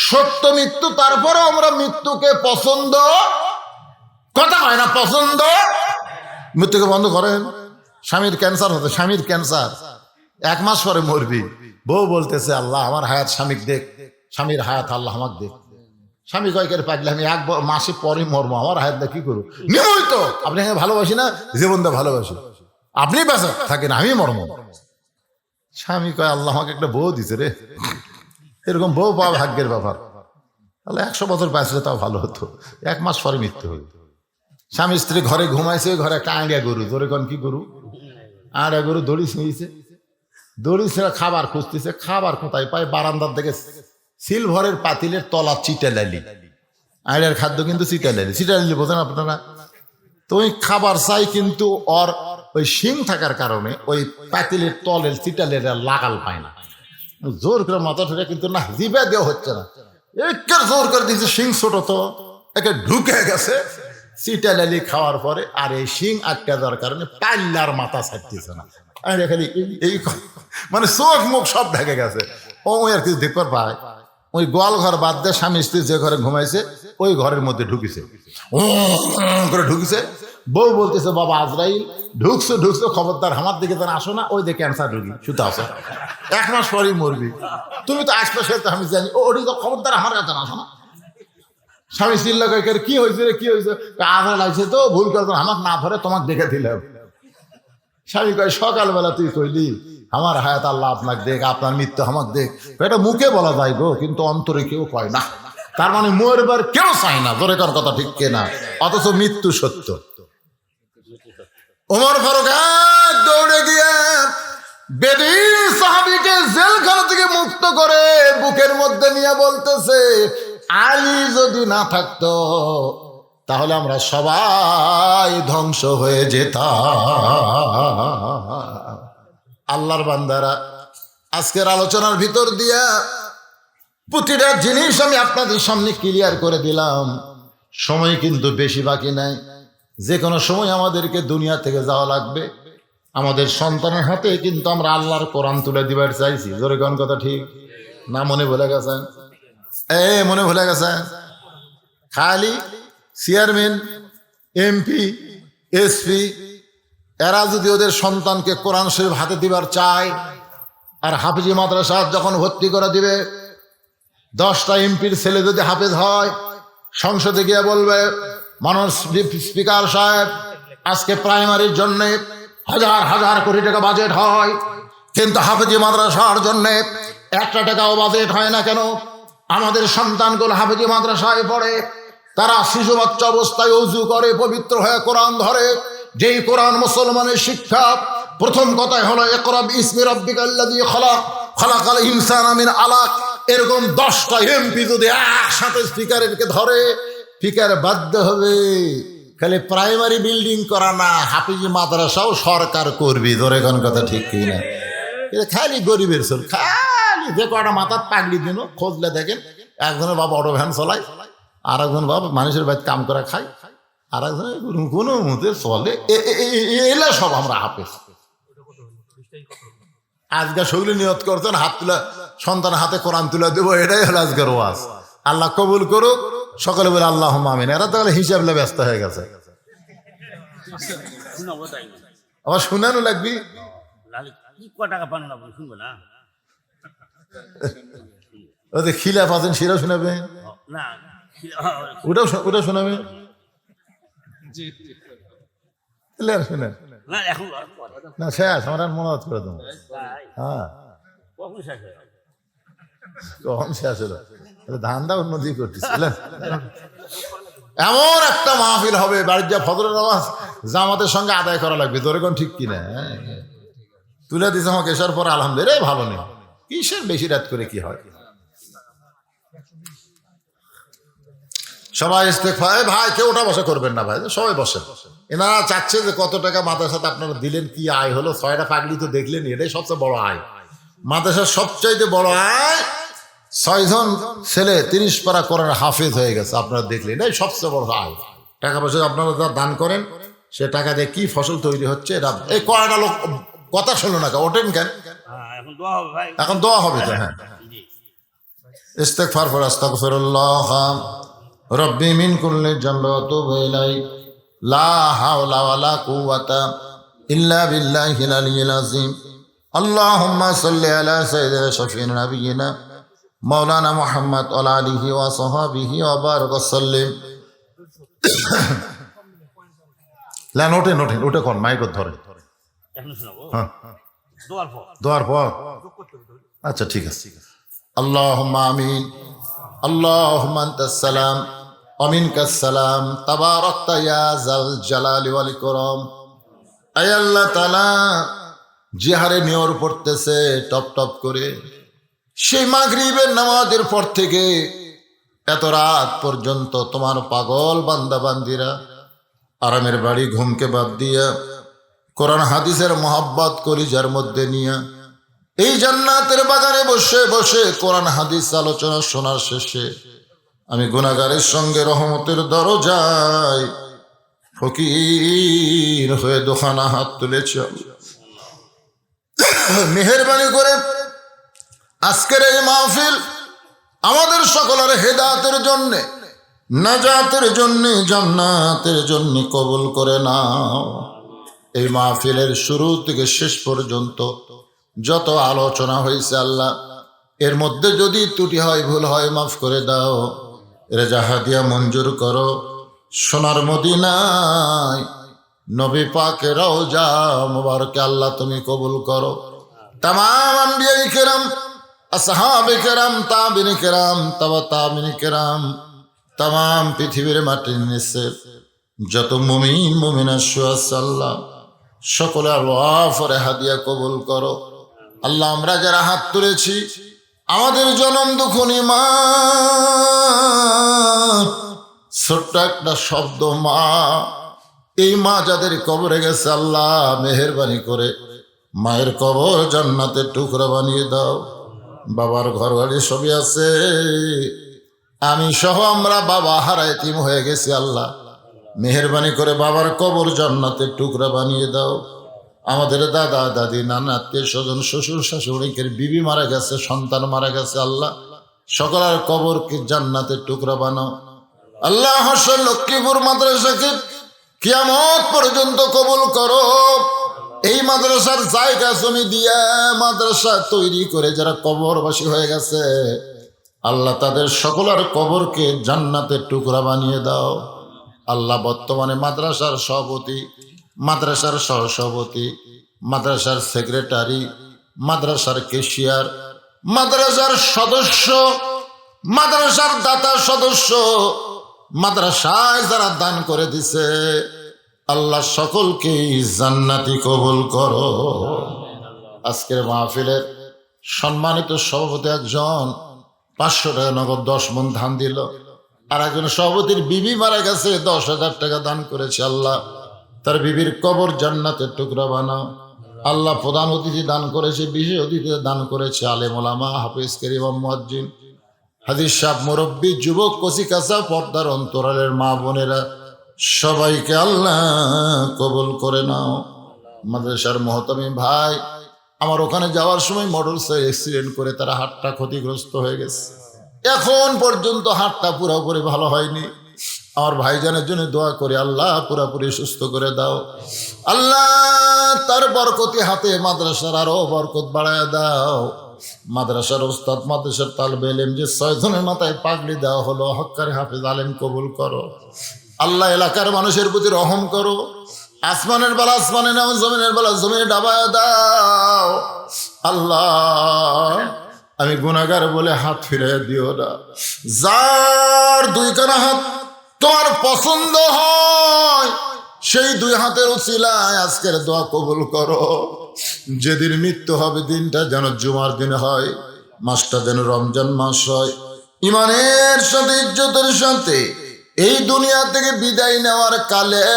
সত্য মৃত্যু, তারপরে আমরা মৃত্যুকে পছন্দ, কথা হয় না পছন্দ, মৃত্যুকে বন্ধ করেন। স্বামীর ক্যান্সার হতে, স্বামীর ক্যান্সার 1 মাস পরে মরবি, বউ বলতেছে আল্লাহ আমার হায়াত স্বামীর দেখ, স্বামীর হায়াত আল্লাহ আমাকে দেখ। স্বামী কয়েকের পাগলে আমি 1 মাসে পরে মরবো, আমার হায়াত কি করবো? নিয়মিত আপনি ভালোবাসি না, জীবন দা ভালোবাসি, আপনি বেঁচে থাকেন, আমি মরবো। স্বামী কয় আল্লাহ আমাকে একটা বউ দিছে রে, এরকম বউ পাওয়া ভাগ্যের ব্যাপার, তাহলে 100 বছর বাঁচলে তাও ভালো হতো, 1 মাস পরে মৃত্যু হইত। স্বামী স্ত্রী ঘরে ঘুমাইছে, ঘরে একটা আড়িয়া গরু, ধরে কোন কি গরু, আড়িয়া গরু দড়ি ছিঁড়িছে, দড়ি ছেড়ে খাবার খুঁজতেছে, খাবার কোথায় পায়? বারান্দার দিকে সিলভারের পাতিলের তলা চিটালালি, আড়িয়ার খাদ্য কিন্তু চিটালালি, চিটালালি বোঝেন আপনারা তো? ওই খাবার চাই, কিন্তু ওর ওই শিং থাকার কারণে ওই পাতিলের তলের চিটালের লাগাল পায় না, জোর করে মাথা ঠেকে, কিন্তু না জিভে দেওয়া হচ্ছে না, একের জোর করে দিয়েছে, শিং ছোট তো একে ঢুকে গেছে চিটালালি খাওয়ার পরে, আর এই শিং আটকে দেওয়ার কারণে পাল্লার মাথা ছাড়তেছে না, খালি এই মানে চোখ মুখ সব ঢেকে গেছে। ওই আর কিছু দেখবার পায়, ওই গোয়াল ঘর বাদ দিয়ে স্বামী স্ত্রী যে ঘরে ঘুমাইছে ওই ঘরের মধ্যে ঢুকিছে, করে ঢুকিছে। বউ বলতেছে বাবা আজরাইল ঢুকছো ঢুকছো, খবরদার আমার দিকে যেন আসো না, ওই দিকে ক্যান্সার ঢুকি, শুধু আসো, 1 মাস পরেই মরবি, তুমি তো আশপাশে আমি জানি, ওটি তো খবরদার আমার কাছে আসো না। স্বামী চিল্লা কয়েকের কি হয়েছে রে, কি হয়েছে? আজরা লাগছে তো, ভুল করে আমাকে না ধরে তোমাকে দেখে দিলাম। স্বামী কয় সকালবেলা তুই কইলি আমার হায়াত আল্লাহ আপনাকে দেখ, আপনার মৃত্যু আমাকে দেখ, এটা মুখে বলা যায় গো, কিন্তু অন্তরে কেউ কয় না, তার মানে মরবার কেউ চায় না, জোরে কার কথা ঠিক কিনা? অথচ মৃত্যু সত্য। ওমর ফারুক এক দৌড়ে গিয়ে বেদিন সাহাবীকে জেলখানা থেকে মুক্ত করে বুকের মধ্যে নিয়ে বলতেছে, আলী যদি না থাকতো তাহলে আমরা সবাই ধ্বংস হয়ে যেতাম। আল্লাহর বান্দারা, আজকের আলোচনার ভিতর দিয়া প্রতিটা জিনিস আমি আপনাদের সামনে ক্লিয়ার করে দিলাম। সময় কিন্তু বেশি বাকি নাই, যে কোনো সময় আমাদেরকে দুনিয়া থেকে যাওয়া লাগবে। আমাদের সন্তানের হাতে কিন্তু আমরা আল্লাহর কোরআন তুলে দিবার চাইছি। জোরে কোন কথা ঠিক না? মনে ভুলে গেছেন? মনে ভুলে গেছেন? খালি চেয়ারম্যান, এমপি, এসপি এরা যদি ওদের সন্তানকে কোরআন শরীফ হাতে দিবার চায়, আর হাফিজি মাদ্রাসা যখন ভর্তি করে দিবে, 10টা এমপির ছেলে যদি হাফেজ হয়, সংসদে গিয়ে বলবে, মাননীয় স্পিকার সাহেব, আজকে প্রাইমারির জন্য হাজার হাজার কোটি টাকা বাজেট হয়, কিন্তু হাফেজি মাদ্রাসার জন্য 1 টাকাও বাজেট হয় না কেন? আমাদের সন্তানগুলো হাফেজি মাদ্রাসায় পড়ে, তারা শিশু বাচ্চা অবস্থায় ওযু করে, পবিত্র হয়ে কোরআন ধরে। যেই কোরআন মুসলমানের শিক্ষা, প্রথম কথাই হলো ইকরা বিসমি রাব্বিকাল্লাযী খালাক, খালাকাল ইনসানা মিন আলাক। এরকম 10টা এমপি যদি একসাথে স্পিকারকে ধরে, স্পিকার বাধ্য হবে খালি প্রাইমারি বিল্ডিং করা না, হাফিজি মাদ্রাসাও সরকার করবি। ধরে কোন কথা ঠিক কি না? এটা খালি গরিবের চল, খালি যে কটা মাথার পাগড়ি দিন খোঁজলে দেখেন, একজনের বাবা অটো ভ্যান চলায়, আর একজন বাবা মানুষের বাড়িতে কাম করে খায়, আর একজনের কোনো মতে চলে। এলা সব আমরা হাফেজ। আজকে সগলি নিয়ত করতেন হাত তুলে, সন্তান হাতে কোরআন তুলে দেবো, এটাই হলো আজকের ওয়াজ। আল্লাহ কবুল করুক। সকলে বলে আল্লাহুম্মা আমিন। এরা তাহলে হিসাব লে ব্যস্ত হয়ে গেছে। আবার শুনানো লাগবি। ওদের খিলাফ আছেন, সেটা শোনাবে, ওটা শোনাবে। শুনেন না, শেষ আমার মনে করে দেবো। হ্যাঁ, কখন শেষ হলো? ধান্দা উন্নতি করতেছিলেন। এমন একটা মাহফিল হবে, বাড়ির যা ফজরের নামাজ জামাতের সঙ্গে আদায় করা লাগবে। তোর এখন ঠিক কিনা? তুলে দিছে আমাকে এসার পর, আলহামদুলিল্লাহ ভালো নেই। কিসের বেশি রাত করে কি হয়? সবাই ইস্তেগফার। ভাই কেউ ওটা বসা করবেন না ভাই, সবাই বসেন। এনারা চাচ্ছে যে কত টাকা মাদ্রাসাতে আপনারা দিলেন, কি আয় হলো? 6টা পাগড়ি তো দেখলেন, এটাই সবচেয়ে বড় আয়। মাদ্রাসার সবচাইতে বড় আয় 6 জন ছেলে 30 পারা কোরআন হাফেজ হয়ে গেছে, আপনারা দেখলেন, এটাই সবচেয়ে বড় আয়। টাকা পয়সা আপনারা যা দান করেন, সে টাকা দিয়ে কি ফসল তৈরি হচ্ছে। এই কয়টা লোক কথা শুনলো না, ওঠেন কেন? এখন দোয়া হবে তো। হ্যাঁ, ইস্তেগফার পড়ে আস্তাগফিরুল্লাহ রব্বি মিন কুল্লি যামবি ওয়া আতুবু ইলাইহি লা হাওলা ওয়ালা কুওয়াতা ইল্লা বিল্লাহিল আলিয়্যিল আযীম। আল্লাহুম্মা সাল্লি আলা সাইয়্যিদিনা শাফিঈনা নাবিয়িনা মাওলানা মুহাম্মদ ওয়া আলা আলিহি ওয়া সাহবিহি ওয়া বারাক ওয়া সাল্লিম। লা নোটেন ওটা কোন মাইক ধরে এখন শোনাবো। হ্যাঁ, দোয়ার পর আচ্ছা ঠিক আছে। আল্লাহুম্মা আমিন। আল্লাহুম্মা আনতাস সালাম ওয়া মিনকাস সালাম তাবারাকতা ইয়া যাল জালালি ওয়াল ইকরাম। আয় আল্লাহ তাআলা, যে হারে নিয়র পড়তেছে টপ টপ করে, সেই মাগরিবের নামাজের পর থেকে এত রাত পর্যন্ত তোমার পাগল বান্দা বান্দিরা আরামের বাড়ি ঘুমকে বাদ দিয়া কোরআন হাদিসের মোহাব্বত কলিজার মধ্যে নিয়ে এই জান্নাতের বাগানে বসে বসে কোরআন হাদিস আলোচনা শোনার শেষে আমি গুনাহগারের সঙ্গে রহমতের দরজায় ফকির হয়ে দোখানা হাত তুলেছি। মেহেরবানি করে আজকের এই মাহফিল আমাদের সকলের হেদায়েতের জন্যে, নাজাতের জন্যে, জান্নাতের জন্যে কবুল করে নাও। এই মাহফিলের শুরু থেকে শেষ পর্যন্ত যত আলোচনা হয়েছে আল্লাহ, এর মধ্যে যদি ত্রুটি হয়, ভুল হয়, মাফ করে দাও। রেজা হাদিয়া মঞ্জুর করো। সোনার মদিনায় নবী পাকের রওজা মুবারকে আল্লাহ তুমি কবুল করো। তামাম আম্বিয়া কিরাম, আসহাবে কিরাম, তাবিঈন কিরাম, তাবা তাবিঈন কিরাম, তামাম পৃথিবীর মাটির নিচে যত মুমিন মুমিনা আছে আল্লাহ, সকলে আল্লাহ ফরে হাদিয়া কবুল করো। আল্লাহ আমরা যারা হাত তুলেছি আমাদের জনম দুঃখনী মা, ছোট্ট একটা শব্দ মা, এই মা যাদের কবরে গেছে আল্লাহ মেহেরবানি করে মায়ের কবর জান্নাতের টুকরা বানিয়ে দাও। বাবার ঘর বাড়ি সবই আছে, আমি সহ আমরা বাবা হারা এতিম হয়ে গেছি আল্লাহ মেহেরবানি করে বাবার কবর জান্নাতের টুকরা বানিয়ে দাও। আমাদের দাদা দাদি নানা আত্মীয় স্বজন শ্বশুর শাশুড়িকের বিবি মারা গেছে, সন্তান মারা গেছে আল্লাহ সকলের কবরকে জান্নাতের টুকরা বানাও। আল্লাহ হাসর লক্ষ্মীপুর মাদ্রাসাকে কিয়ামত পর্যন্ত কবুল করো। এই মাদ্রাসার জায়গা জমি দিয়ে মাদ্রাসা তৈরি করে যারা কবরবাসী হয়ে গেছে আল্লাহ তাদের সকলের কবরকে জান্নাতের টুকরা বানিয়ে দাও। আল্লাহ বর্তমানে মাদ্রাসার সভাপতি, মাদ্রাসার সহসভাপতি, মাদ্রাসার সেক্রেটারি, মাদ্রাসার ক্যাশিয়ার, মাদ্রাসার সদস্য, মাদ্রাসার দাতা সদস্য, মাদ্রাসায় যারা দান করে দিছে আল্লাহ সকলকে জান্নাতি কবুল করো। আজকের মাহফিলের সম্মানিত সভাপতি একজন 500 টাকা নগদ 10 মণ ধান দিল, আর একজন সভাপতির বিবি মারা গেছে 10,000 টাকা দান করেছে। আল্লাহ তার বিবির কবর জান্নাতের টুকরা বানাও। আল্লাহ প্রধান অতিথি দান করেছে, বিশেষ অতিথি দান করেছে আলেম ওলামা, হাফেজ কারীম, মুয়াজ্জিন, হাদিস সাহেব, মুরব্বী, যুবক, কচিকাঁচা, পর্দার অন্তরালের মা বোনেরা সবাইকে আল্লাহ কবুল করে নাও। মাদ্রাসার মহতামি ভাই, আমার ওখানে যাওয়ার সময় মোটর সাইকেল অ্যাক্সিডেন্ট করে তারা হাতটা ক্ষতিগ্রস্ত হয়ে গেছে, এখন পর্যন্ত হাতটা পুরোপুরি ভালো হয়নি। আমার ভাইজানের জন্য দোয়া করে আল্লাহ পুরোপুরি সুস্থ করে দাও। আল্লাহ তার বরকতি হাতে মাদ্রাসার আরো বরকত বাড়ায় দাও। মাদ্রাসার ওস্তাদ, মাদ্রাসার তালবে ইলম যে 6 জনের মাথায় পাগড়ি দেওয়া হলো, হক্কারে হাফেজ আলেম কবুল করো। আল্লাহ এলাকার মানুষের প্রতি রহম করো। আসমানের বেলা আসমানে নাও, জমিনের বেলা জমিনে ডাবায় দাও। আল্লাহ আমি গুনাহগার বলে হাত ফিরিয়ে দিও না। যার 2 কানা হাত তোমার পছন্দ হয় সেই 2 হাতের উসিলায় আজকের দোয়া কবুল করো। যেদিন মৃত্যু হবে দিনটা যেন জুমার দিন হয়, মাসটা যেন রমজান মাস হয়। ইমানের সাথে, ইজ্জতের সাথে এই দুনিয়া থেকে বিদায় নেওয়ার কালে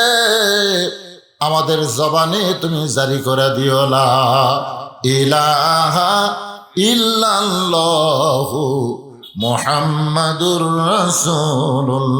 আমাদের জবানে তুমি জারি করে দিও লা ইলাহা ইল্লাল্লাহু মুহাম্মাদুর রাসূলুল্লাহ।